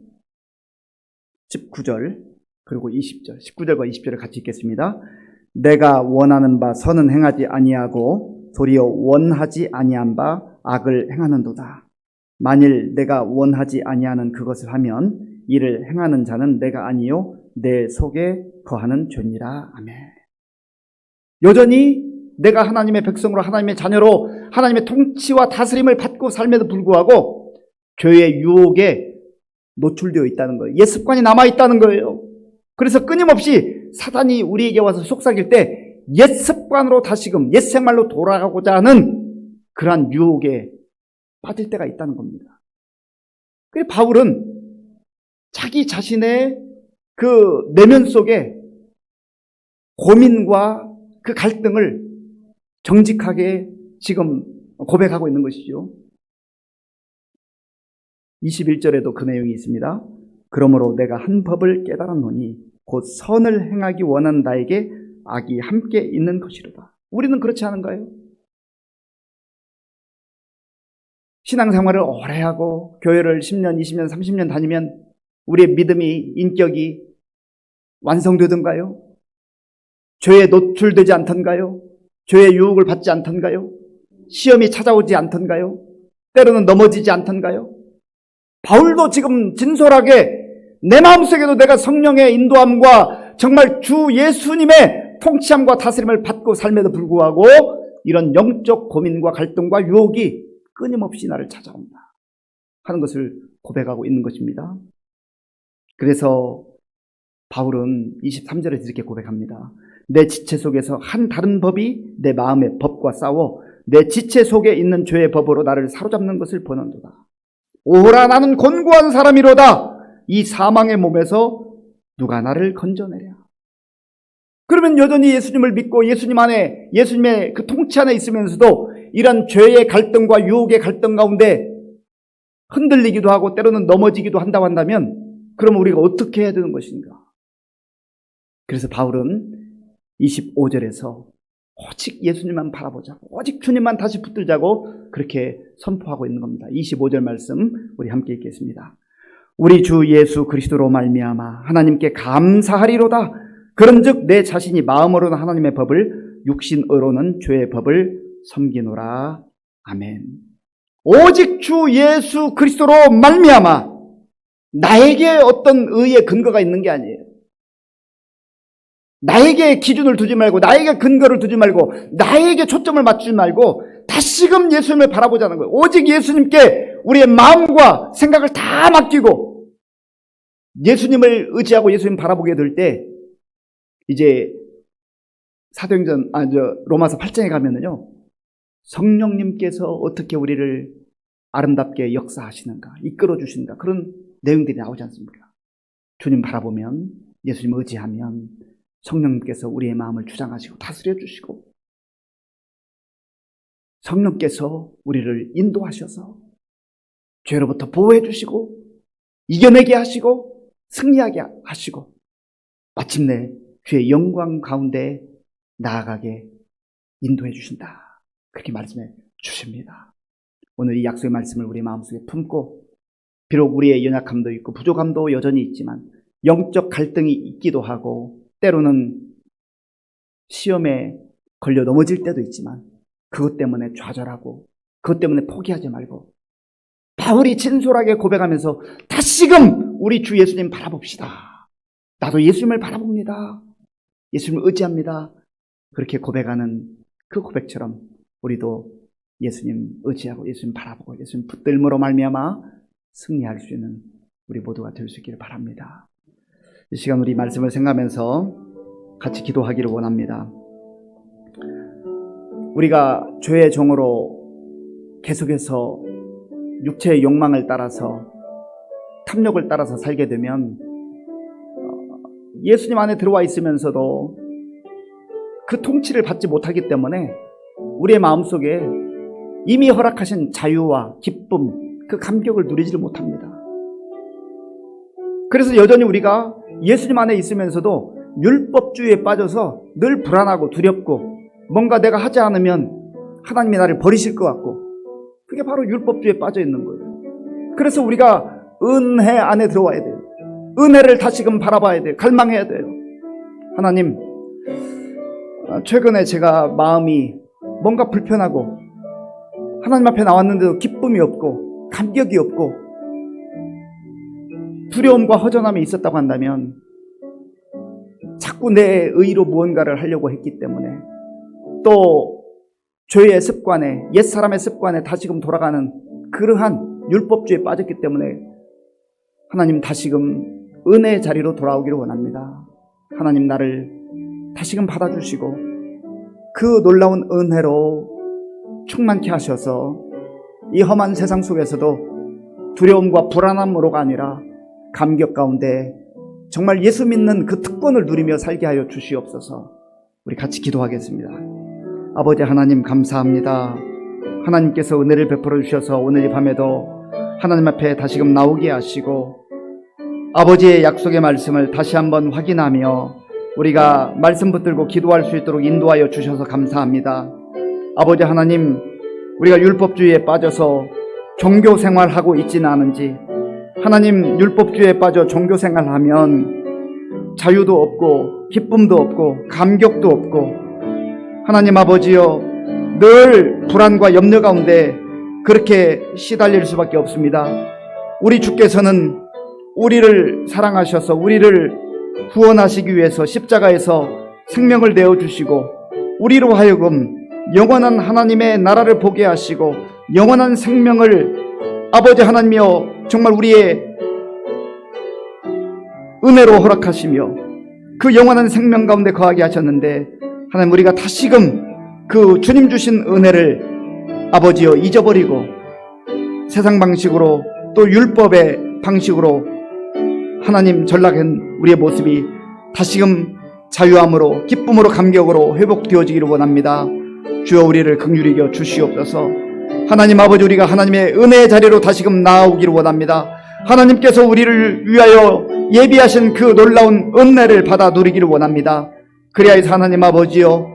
19절 그리고 20절, 19절과 20절을 같이 읽겠습니다. 내가 원하는 바 선은 행하지 아니하고 도리어 원하지 아니한 바 악을 행하는도다. 만일 내가 원하지 아니하는 그것을 하면 이를 행하는 자는 내가 아니요 내 속에 거하는 죄니라. 아멘. 여전히 내가 하나님의 백성으로 하나님의 자녀로 하나님의 통치와 다스림을 받고 삶에도 불구하고 죄의 유혹에 노출되어 있다는 거예요. 옛 습관이 남아있다는 거예요. 그래서 끊임없이 사단이 우리에게 와서 속삭일 때 옛 습관으로 다시금 옛 생활로 돌아가고자 하는 그러한 유혹에 빠질 때가 있다는 겁니다. 그래서 바울은 자기 자신의 그 내면 속에 고민과 그 갈등을 정직하게 지금 고백하고 있는 것이죠. 21절에도 그 내용이 있습니다. 그러므로 내가 한 법을 깨달았노니 곧 선을 행하기 원하는 나에게 악이 함께 있는 것이로다. 우리는 그렇지 않은가요? 신앙생활을 오래 하고 교회를 10년, 20년, 30년 다니면 우리의 믿음이, 인격이 완성되던가요? 죄에 노출되지 않던가요? 죄의 유혹을 받지 않던가요? 시험이 찾아오지 않던가요? 때로는 넘어지지 않던가요? 바울도 지금 진솔하게 내 마음속에도 내가 성령의 인도함과 정말 주 예수님의 통치함과 다스림을 받고 삶에도 불구하고 이런 영적 고민과 갈등과 유혹이 끊임없이 나를 찾아온다 하는 것을 고백하고 있는 것입니다. 그래서 바울은 23절에서 이렇게 고백합니다. 내 지체 속에서 한 다른 법이 내 마음의 법과 싸워 내 지체 속에 있는 죄의 법으로 나를 사로잡는 것을 보는도다. 오라 나는 곤고한 사람이로다. 이 사망의 몸에서 누가 나를 건져내랴. 그러면 여전히 예수님을 믿고 예수님 안에, 예수님의 그 통치 안에 있으면서도 이런 죄의 갈등과 유혹의 갈등 가운데 흔들리기도 하고 때로는 넘어지기도 한다고 한다면 그러면 우리가 어떻게 해야 되는 것인가? 그래서 바울은 25절에서 오직 예수님만 바라보자고, 오직 주님만 다시 붙들자고 그렇게 선포하고 있는 겁니다. 25절 말씀 우리 함께 읽겠습니다. 우리 주 예수 그리스도로 말미암아 하나님께 감사하리로다. 그런즉 내 자신이 마음으로는 하나님의 법을, 육신으로는 죄의 법을 섬기노라. 아멘. 오직 주 예수 그리스도로 말미암아. 나에게 어떤 의의 근거가 있는 게 아니에요. 나에게 기준을 두지 말고, 나에게 근거를 두지 말고, 나에게 초점을 맞추지 말고 다시금 예수님을 바라보자는 거예요. 오직 예수님께 우리의 마음과 생각을 다 맡기고 예수님을 의지하고 예수님 바라보게 될 때 이제 사도행전 로마서 8장에 가면은요, 성령님께서 어떻게 우리를 아름답게 역사하시는가, 이끌어 주신다, 그런 내용들이 나오지 않습니까? 주님 바라보면, 예수님 의지하면 성령님께서 우리의 마음을 주장하시고 다스려 주시고 성령께서 우리를 인도하셔서 죄로부터 보호해 주시고 이겨내게 하시고 승리하게 하시고 마침내 주의 영광 가운데 나아가게 인도해 주신다. 그렇게 말씀해 주십니다. 오늘 이 약속의 말씀을 우리 마음속에 품고 비록 우리의 연약함도 있고 부족함도 여전히 있지만 영적 갈등이 있기도 하고 때로는 시험에 걸려 넘어질 때도 있지만 그것 때문에 좌절하고 그것 때문에 포기하지 말고 바울이 진솔하게 고백하면서 다시금 우리 주 예수님 바라봅시다. 나도 예수님을 바라봅니다. 예수님을 의지합니다. 그렇게 고백하는 그 고백처럼 우리도 예수님 의지하고 예수님 바라보고 예수님 붙들므로 말미암아 승리할 수 있는 우리 모두가 될 수 있기를 바랍니다. 이 시간 우리 말씀을 생각하면서 같이 기도하기를 원합니다. 우리가 죄의 종으로 계속해서 육체의 욕망을 따라서 탐욕을 따라서 살게 되면 예수님 안에 들어와 있으면서도 그 통치를 받지 못하기 때문에 우리의 마음속에 이미 허락하신 자유와 기쁨, 그 감격을 누리지를 못합니다. 그래서 여전히 우리가 예수님 안에 있으면서도 율법주의에 빠져서 늘 불안하고 두렵고 뭔가 내가 하지 않으면 하나님이 나를 버리실 것 같고 그게 바로 율법주의에 빠져 있는 거예요. 그래서 우리가 은혜 안에 들어와야 돼요. 은혜를 다시금 바라봐야 돼요. 갈망해야 돼요. 하나님, 최근에 제가 마음이 뭔가 불편하고 하나님 앞에 나왔는데도 기쁨이 없고 감격이 없고 두려움과 허전함이 있었다고 한다면 자꾸 내 의로 무언가를 하려고 했기 때문에 또 죄의 습관에, 옛사람의 습관에 다시금 돌아가는 그러한 율법주의에 빠졌기 때문에 하나님 다시금 은혜의 자리로 돌아오기를 원합니다. 하나님 나를 다시금 받아주시고 그 놀라운 은혜로 충만케 하셔서 이 험한 세상 속에서도 두려움과 불안함으로가 아니라 감격 가운데 정말 예수 믿는 그 특권을 누리며 살게 하여 주시옵소서. 우리 같이 기도하겠습니다. 아버지 하나님 감사합니다. 하나님께서 은혜를 베풀어 주셔서 오늘 이 밤에도 하나님 앞에 다시금 나오게 하시고 아버지의 약속의 말씀을 다시 한번 확인하며 우리가 말씀 붙들고 기도할 수 있도록 인도하여 주셔서 감사합니다. 아버지 하나님, 우리가 율법주의에 빠져서 종교 생활하고 있지는 않은지, 하나님 율법주의에 빠져 종교 생활하면 자유도 없고 기쁨도 없고 감격도 없고 하나님 아버지여 늘 불안과 염려 가운데 그렇게 시달릴 수밖에 없습니다. 우리 주께서는 우리를 사랑하셔서 우리를 구원하시기 위해서 십자가에서 생명을 내어주시고 우리로 하여금 영원한 하나님의 나라를 보게 하시고 영원한 생명을 아버지 하나님이여 정말 우리의 은혜로 허락하시며 그 영원한 생명 가운데 거하게 하셨는데 하나님 우리가 다시금 그 주님 주신 은혜를 아버지여 잊어버리고 세상 방식으로 또 율법의 방식으로 하나님 전락한 우리의 모습이 다시금 자유함으로 기쁨으로 감격으로 회복되어지기를 원합니다. 주여 우리를 긍휼히 여겨 주시옵소서. 하나님 아버지 우리가 하나님의 은혜의 자리로 다시금 나아오기를 원합니다. 하나님께서 우리를 위하여 예비하신 그 놀라운 은혜를 받아 누리기를 원합니다. 그리하여 하나님 아버지여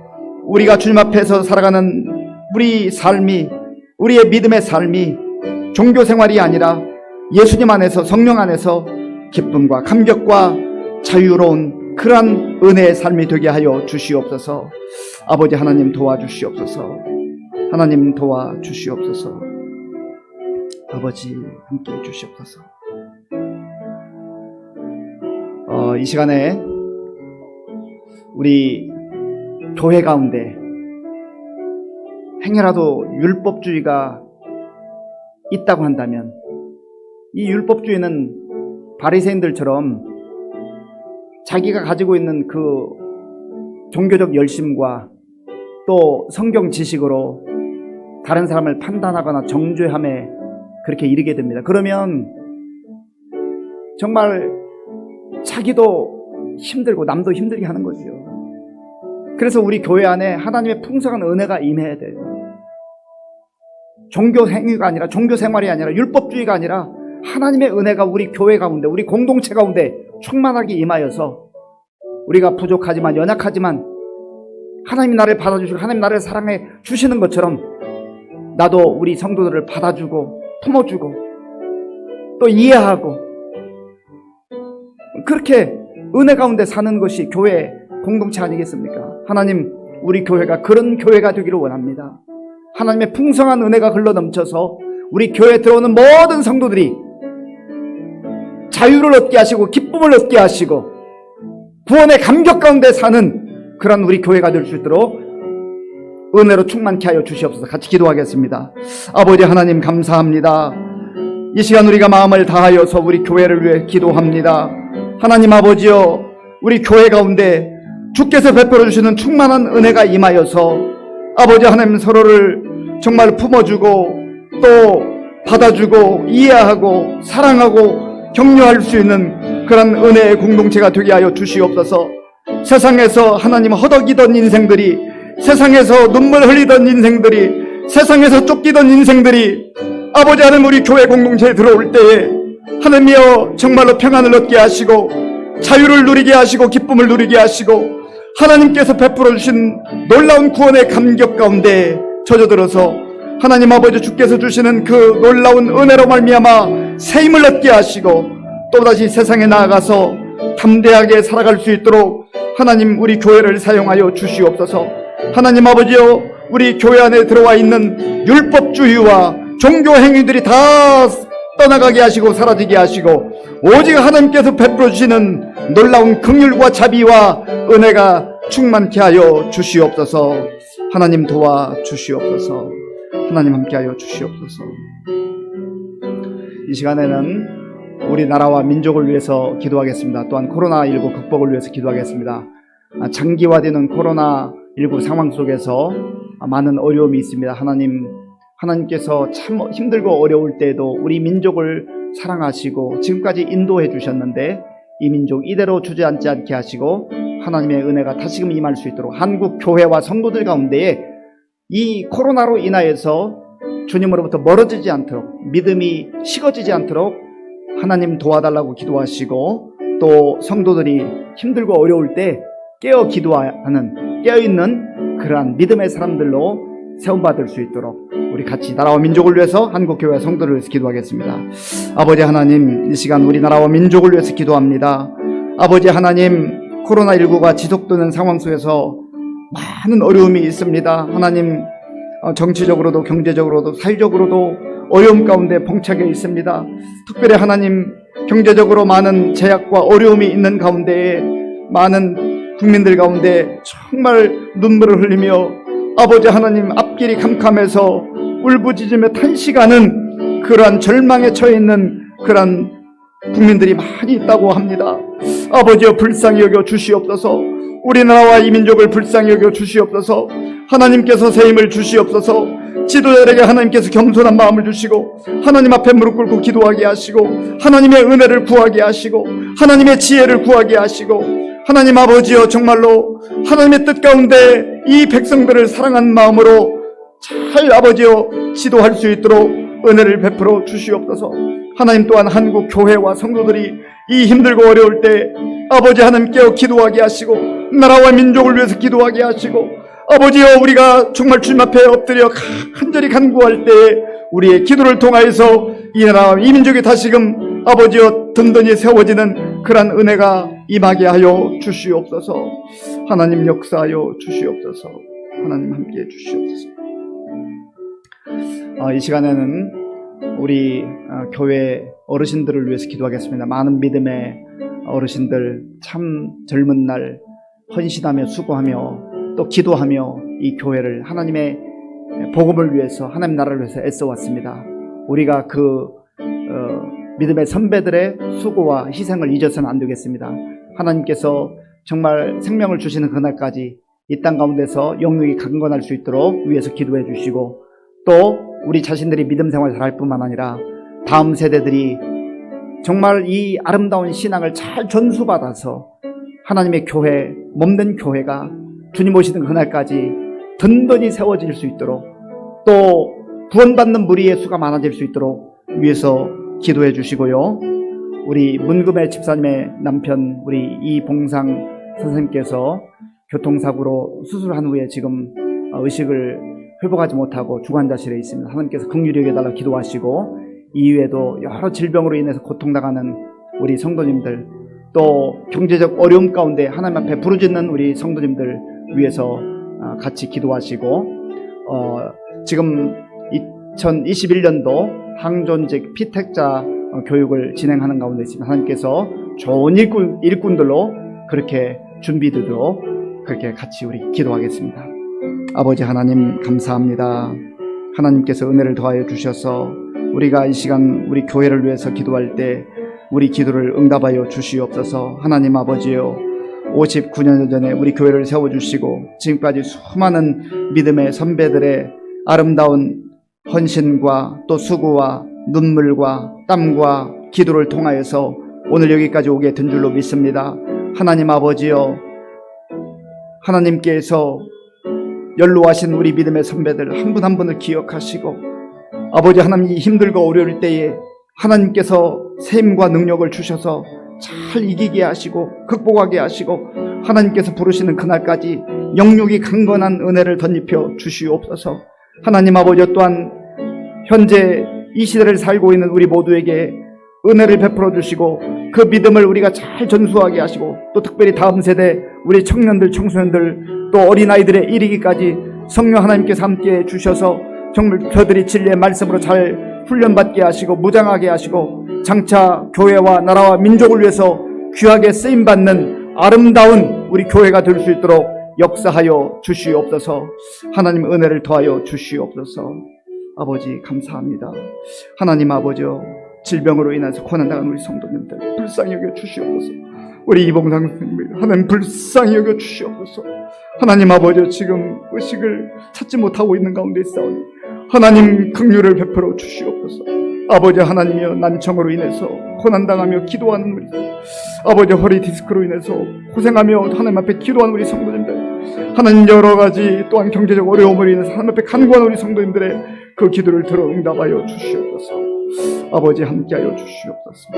우리가 주님 앞에서 살아가는 우리 삶이 우리의 믿음의 삶이 종교 생활이 아니라 예수님 안에서 성령 안에서 기쁨과 감격과 자유로운 그러한 은혜의 삶이 되게 하여 주시옵소서. 아버지 하나님 도와주시옵소서. 하나님 도와주시옵소서. 아버지 함께해 주시옵소서. 이 시간에 우리 교회 가운데 행여라도 율법주의가 있다고 한다면 이 율법주의는 바리새인들처럼 자기가 가지고 있는 그 종교적 열심과 또 성경 지식으로 다른 사람을 판단하거나 정죄함에 그렇게 이르게 됩니다. 그러면 정말 자기도 힘들고 남도 힘들게 하는 거죠. 그래서 우리 교회 안에 하나님의 풍성한 은혜가 임해야 돼요. 종교 행위가 아니라 종교 생활이 아니라 율법주의가 아니라 하나님의 은혜가 우리 교회 가운데 우리 공동체 가운데 충만하게 임하여서 우리가 부족하지만 연약하지만 하나님이 나를 받아주시고 하나님 나를 사랑해 주시는 것처럼 나도 우리 성도들을 받아주고 품어주고 또 이해하고 그렇게 은혜 가운데 사는 것이 교회 공동체 아니겠습니까? 하나님 우리 교회가 그런 교회가 되기를 원합니다. 하나님의 풍성한 은혜가 흘러넘쳐서 우리 교회에 들어오는 모든 성도들이 자유를 얻게 하시고 기쁨을 얻게 하시고 구원의 감격 가운데 사는 그런 우리 교회가 될 수 있도록 은혜로 충만케 하여 주시옵소서. 같이 기도하겠습니다. 아버지 하나님 감사합니다. 이 시간 우리가 마음을 다하여서 우리 교회를 위해 기도합니다. 하나님 아버지여 우리 교회 가운데 주께서 베풀어 주시는 충만한 은혜가 임하여서 아버지 하나님 서로를 정말 품어주고 또 받아주고 이해하고 사랑하고 격려할 수 있는 그런 은혜의 공동체가 되게 하여 주시옵소서. 세상에서 하나님 허덕이던 인생들이 세상에서 눈물 흘리던 인생들이 세상에서 쫓기던 인생들이 아버지 하나님 우리 교회 공동체에 들어올 때에 하나님이여 정말로 평안을 얻게 하시고 자유를 누리게 하시고 기쁨을 누리게 하시고 하나님께서 베풀어 주신 놀라운 구원의 감격 가운데 젖어들어서 하나님 아버지 주께서 주시는 그 놀라운 은혜로 말미암아 새 힘을 얻게 하시고 또다시 세상에 나아가서 담대하게 살아갈 수 있도록 하나님 우리 교회를 사용하여 주시옵소서. 하나님 아버지여 우리 교회 안에 들어와 있는 율법주의와 종교 행위들이 다 떠나가게 하시고 사라지게 하시고 오직 하나님께서 베풀어 주시는 놀라운 긍휼과 자비와 은혜가 충만케 하여 주시옵소서. 하나님 도와 주시옵소서. 하나님 함께하여 주시옵소서. 이 시간에는 우리나라와 민족을 위해서 기도하겠습니다. 또한 코로나19 극복을 위해서 기도하겠습니다. 장기화되는 코로나19 상황 속에서 많은 어려움이 있습니다. 하나님께서 참 힘들고 어려울 때에도 우리 민족을 사랑하시고 지금까지 인도해 주셨는데 이 민족 이대로 주저앉지 않게 하시고 하나님의 은혜가 다시금 임할 수 있도록 한국 교회와 성도들 가운데에 이 코로나로 인하여서 주님으로부터 멀어지지 않도록 믿음이 식어지지 않도록 하나님 도와달라고 기도하시고 또 성도들이 힘들고 어려울 때 깨어 기도하는 깨어있는 그러한 믿음의 사람들로 세움받을 수 있도록 우리 같이 나라와 민족을 위해서 한국교회 성도를 위해서 기도하겠습니다. 아버지 하나님, 이 시간 우리나라와 민족을 위해서 기도합니다. 아버지 하나님, 코로나19가 지속되는 상황 속에서 많은 어려움이 있습니다. 하나님, 정치적으로도 경제적으로도 사회적으로도 어려움 가운데 봉착해 있습니다. 특별히 하나님, 경제적으로 많은 제약과 어려움이 있는 가운데에 많은 국민들 가운데 정말 눈물을 흘리며 아버지 하나님 앞길이 캄캄해서 울부짖으며 탄식하는 그러한 절망에 처해 있는 그러한 국민들이 많이 있다고 합니다. 아버지여 불쌍히 여겨 주시옵소서. 우리나라와 이 민족을 불쌍히 여겨 주시옵소서. 하나님께서 새 힘을 주시옵소서. 지도자들에게 하나님께서 겸손한 마음을 주시고 하나님 앞에 무릎 꿇고 기도하게 하시고 하나님의 은혜를 구하게 하시고 하나님의 지혜를 구하게 하시고 하나님 아버지여 정말로 하나님의 뜻 가운데 이 백성들을 사랑하는 마음으로 잘 아버지여 지도할 수 있도록 은혜를 베풀어 주시옵소서. 하나님 또한 한국 교회와 성도들이 이 힘들고 어려울 때 아버지 하나님 깨어 기도하게 하시고 나라와 민족을 위해서 기도하게 하시고 아버지여 우리가 정말 주님 앞에 엎드려 간절히 간구할 때에 우리의 기도를 통하여서 이 나라와 이 민족이 다시금 아버지여 든든히 세워지는 그러한 은혜가 임하게 하여 주시옵소서. 하나님 역사하여 주시옵소서. 하나님 함께해 주시옵소서. 이 시간에는 우리 교회 어르신들을 위해서 기도하겠습니다. 많은 믿음의 어르신들 참 젊은 날 헌신하며 수고하며 또 기도하며 이 교회를 하나님의 복음을 위해서 하나님 나라를 위해서 애써왔습니다. 우리가 그 믿음의 선배들의 수고와 희생을 잊어서는 안 되겠습니다. 하나님께서 정말 생명을 주시는 그날까지 이 땅 가운데서 영육이 강건할 수 있도록 위해서 기도해 주시고 또 우리 자신들이 믿음 생활을 잘할 뿐만 아니라 다음 세대들이 정말 이 아름다운 신앙을 잘 전수받아서 하나님의 교회, 몸된 교회가 주님 오시는 그날까지 든든히 세워질 수 있도록 또 구원받는 무리의 수가 많아질 수 있도록 위해서 기도해 주시고요. 우리 문금의 집사님의 남편 우리 이봉상 선생님께서 교통사고로 수술한 후에 지금 의식을 회복하지 못하고 중환자실에 있습니다. 하나님께서 긍휼히 여겨달라고 기도하시고 이외에도 여러 질병으로 인해서 고통당하는 우리 성도님들 또 경제적 어려움 가운데 하나님 앞에 부르짖는 우리 성도님들 위해서 같이 기도하시고 지금 2021년도 항존직 피택자 교육을 진행하는 가운데 있습니다. 하나님께서 좋은 일꾼들로 그렇게 준비되도록 그렇게 같이 우리 기도하겠습니다. 아버지 하나님 감사합니다. 하나님께서 은혜를 더하여 주셔서 우리가 이 시간 우리 교회를 위해서 기도할 때 우리 기도를 응답하여 주시옵소서. 하나님 아버지요 59년 전에 우리 교회를 세워주시고 지금까지 수많은 믿음의 선배들의 아름다운 헌신과 또 수고와 눈물과 땀과 기도를 통하여서 오늘 여기까지 오게 된 줄로 믿습니다. 하나님 아버지여 하나님께서 연로하신 우리 믿음의 선배들 한 분 한 분을 기억하시고 아버지 하나님이 힘들고 어려울 때에 하나님께서 샘과 능력을 주셔서 잘 이기게 하시고 극복하게 하시고 하나님께서 부르시는 그날까지 영육이 강건한 은혜를 덧입혀 주시옵소서. 하나님 아버지 또한 현재 이 시대를 살고 있는 우리 모두에게 은혜를 베풀어 주시고 그 믿음을 우리가 잘 전수하게 하시고 또 특별히 다음 세대 우리 청년들 청소년들 또 어린아이들의 이르기까지 성령 하나님께서 함께해 주셔서 정말 저들이 진리의 말씀으로 잘 훈련받게 하시고 무장하게 하시고 장차 교회와 나라와 민족을 위해서 귀하게 쓰임받는 아름다운 우리 교회가 될 수 있도록 역사하여 주시옵소서. 하나님 은혜를 더하여 주시옵소서. 아버지 감사합니다. 하나님 아버지여, 질병으로 인해서 고난당한 우리 성도님들 불쌍히 여겨 주시옵소서. 우리 이봉상 선생님을 하나님 불쌍히 여겨 주시옵소서. 하나님 아버지여, 지금 의식을 찾지 못하고 있는 가운데 있사오니 하나님 긍휼을 베풀어 주시옵소서. 아버지 하나님이여, 난청으로 인해서 고난당하며 기도하는 우리 아버지, 허리 디스크로 인해서 고생하며 하나님 앞에 기도하는 우리 성도님들, 하나님 여러 가지 또한 경제적 어려움으로 인해서 하나님 앞에 간구하는 우리 성도님들의 그 기도를 들어 응답하여 주시옵소서. 아버지 함께하여 주시옵소서.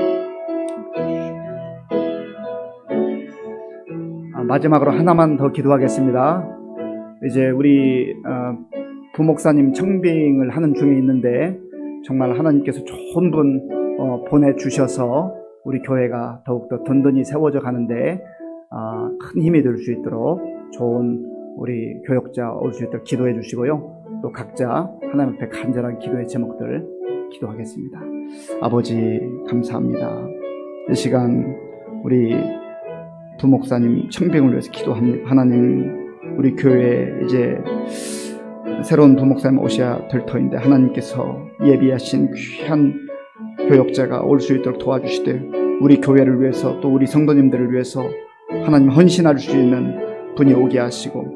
마지막으로 하나만 더 기도하겠습니다. 이제 우리 부목사님 청빙을 하는 중에 있는데, 정말 하나님께서 좋은 분 보내주셔서 우리 교회가 더욱더 든든히 세워져 가는데 큰 힘이 될 수 있도록 좋은 우리 교역자 올 수 있도록 기도해 주시고요. 또 각자 하나님 앞에 간절한 기도의 제목들 기도하겠습니다. 아버지 감사합니다. 이 시간 우리 부목사님 청빙을 위해서 기도합니다. 하나님, 우리 교회에 이제 새로운 부목사님 오셔야 될 터인데, 하나님께서 예비하신 귀한 교역자가 올 수 있도록 도와주시되, 우리 교회를 위해서 또 우리 성도님들을 위해서 하나님 헌신할 수 있는 분이 오게 하시고,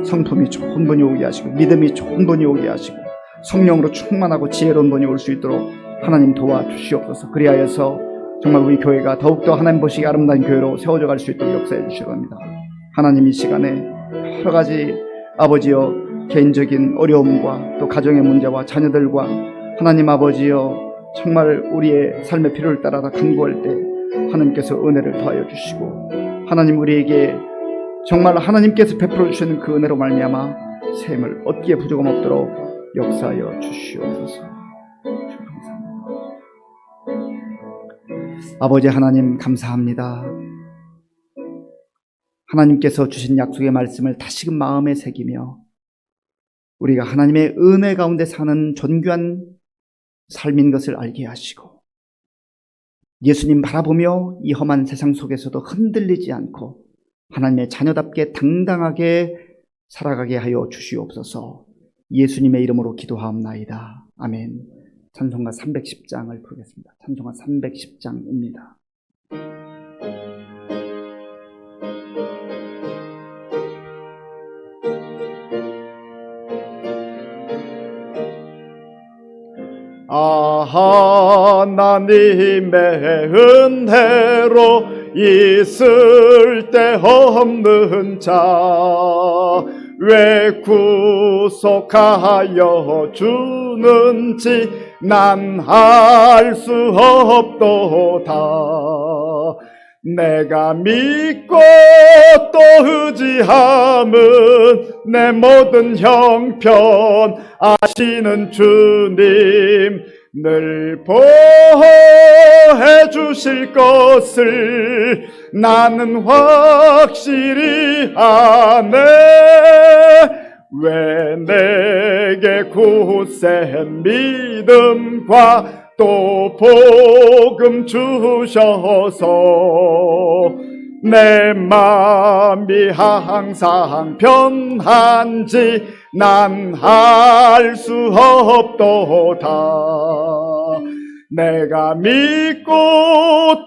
성품이 좋은 분이 오게 하시고, 믿음이 좋은 분이 오게 하시고, 성령으로 충만하고 지혜로운 분이 올 수 있도록 하나님 도와주시옵소서. 그리하여서 정말 우리 교회가 더욱더 하나님 보시기 아름다운 교회로 세워져 갈 수 있도록 역사해 주시기 바랍니다. 하나님, 이 시간에 여러 가지 아버지여 개인적인 어려움과 또 가정의 문제와 자녀들과 하나님 아버지여 정말 우리의 삶의 필요를 따라 간구할 때 하나님께서 은혜를 더하여 주시고, 하나님 우리에게 정말 하나님께서 베풀어 주시는 그 은혜로 말미암아 샘을 얻기에 부족함 없도록 역사하여 주시옵소서. 감사합니다. 아버지 하나님 감사합니다. 하나님께서 주신 약속의 말씀을 다시금 마음에 새기며 우리가 하나님의 은혜 가운데 사는 존귀한 삶인 것을 알게 하시고, 예수님 바라보며 이 험한 세상 속에서도 흔들리지 않고 하나님의 자녀답게 당당하게 살아가게 하여 주시옵소서. 예수님의 이름으로 기도하옵나이다. 아멘. 찬송가 310장을 부르겠습니다. 찬송가 310장입니다. 하나님의 은혜로 있을 데 없는 자 왜 구속하여 주는지 난 알 수 없도다. 내가 믿고 또 의지함은 내 모든 형편 아시는 주님 늘 보호해 주실 것을 나는 확실히 아네. 왜 내게 굳센 믿음과 또 복음 주셔서 내 맘이 항상 편한지 난 알 수 없도다. 내가 믿고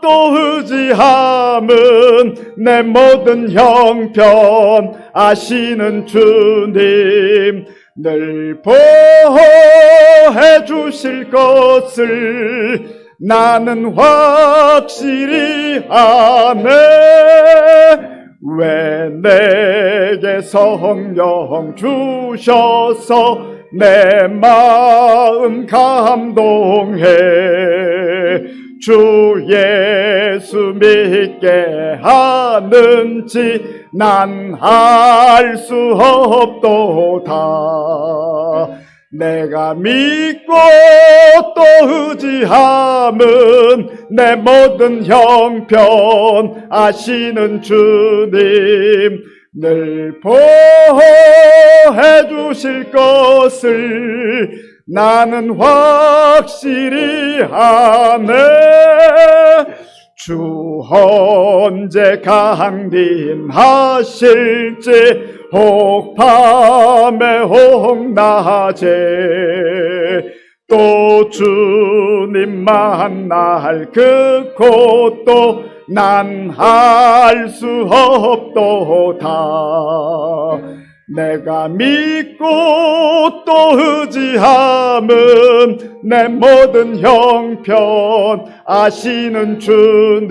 또 의지함은 내 모든 형편 아시는 주님 늘 보호해 주실 것을 나는 확실히 아네. 왜 내게 성령 주셔서 내 마음 감동해 주 예수 믿게 하는지 난 알 수 없도다. 내가 믿고 또 의지함은 내 모든 형편 아시는 주님 늘 보호해 주실 것을 나는 확실히 아네. 주 언제 강림하실지 혹밤에 혹낮에 또 주님 만날 그 곳도 난 알 수 없도다. 내가 믿고 또 의지함은 내 모든 형편 아시는 주님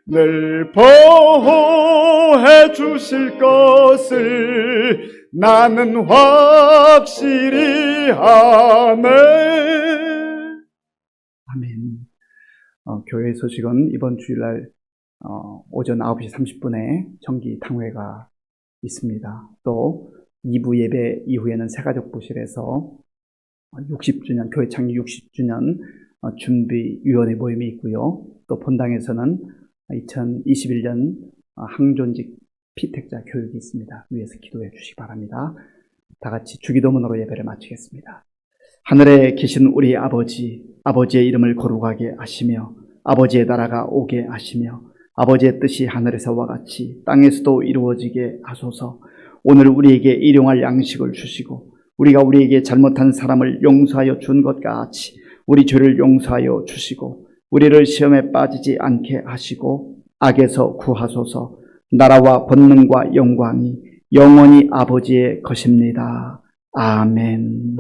늘 보호해 주실 것을 나는 확실히 아네. 아멘. 교회 소식은 이번 주일날 오전 9시 30분에 정기 탕회가 있습니다. 또 2부 예배 이후에는 새가족부실에서 60주년, 교회 창립 60주년 준비위원회 모임이 있고요. 또 본당에서는 2021년 항존직 피택자 교육이 있습니다. 위에서 기도해 주시기 바랍니다. 다 같이 주기도문으로 예배를 마치겠습니다. 하늘에 계신 우리 아버지, 아버지의 이름을 거룩하게 하시며 아버지의 나라가 오게 하시며 아버지의 뜻이 하늘에서와 같이 땅에서도 이루어지게 하소서. 오늘 우리에게 일용할 양식을 주시고 우리가 우리에게 잘못한 사람을 용서하여 준 것 같이 우리 죄를 용서하여 주시고 우리를 시험에 빠지지 않게 하시고 악에서 구하소서. 나라와 권능과 영광이 영원히 아버지의 것입니다. 아멘.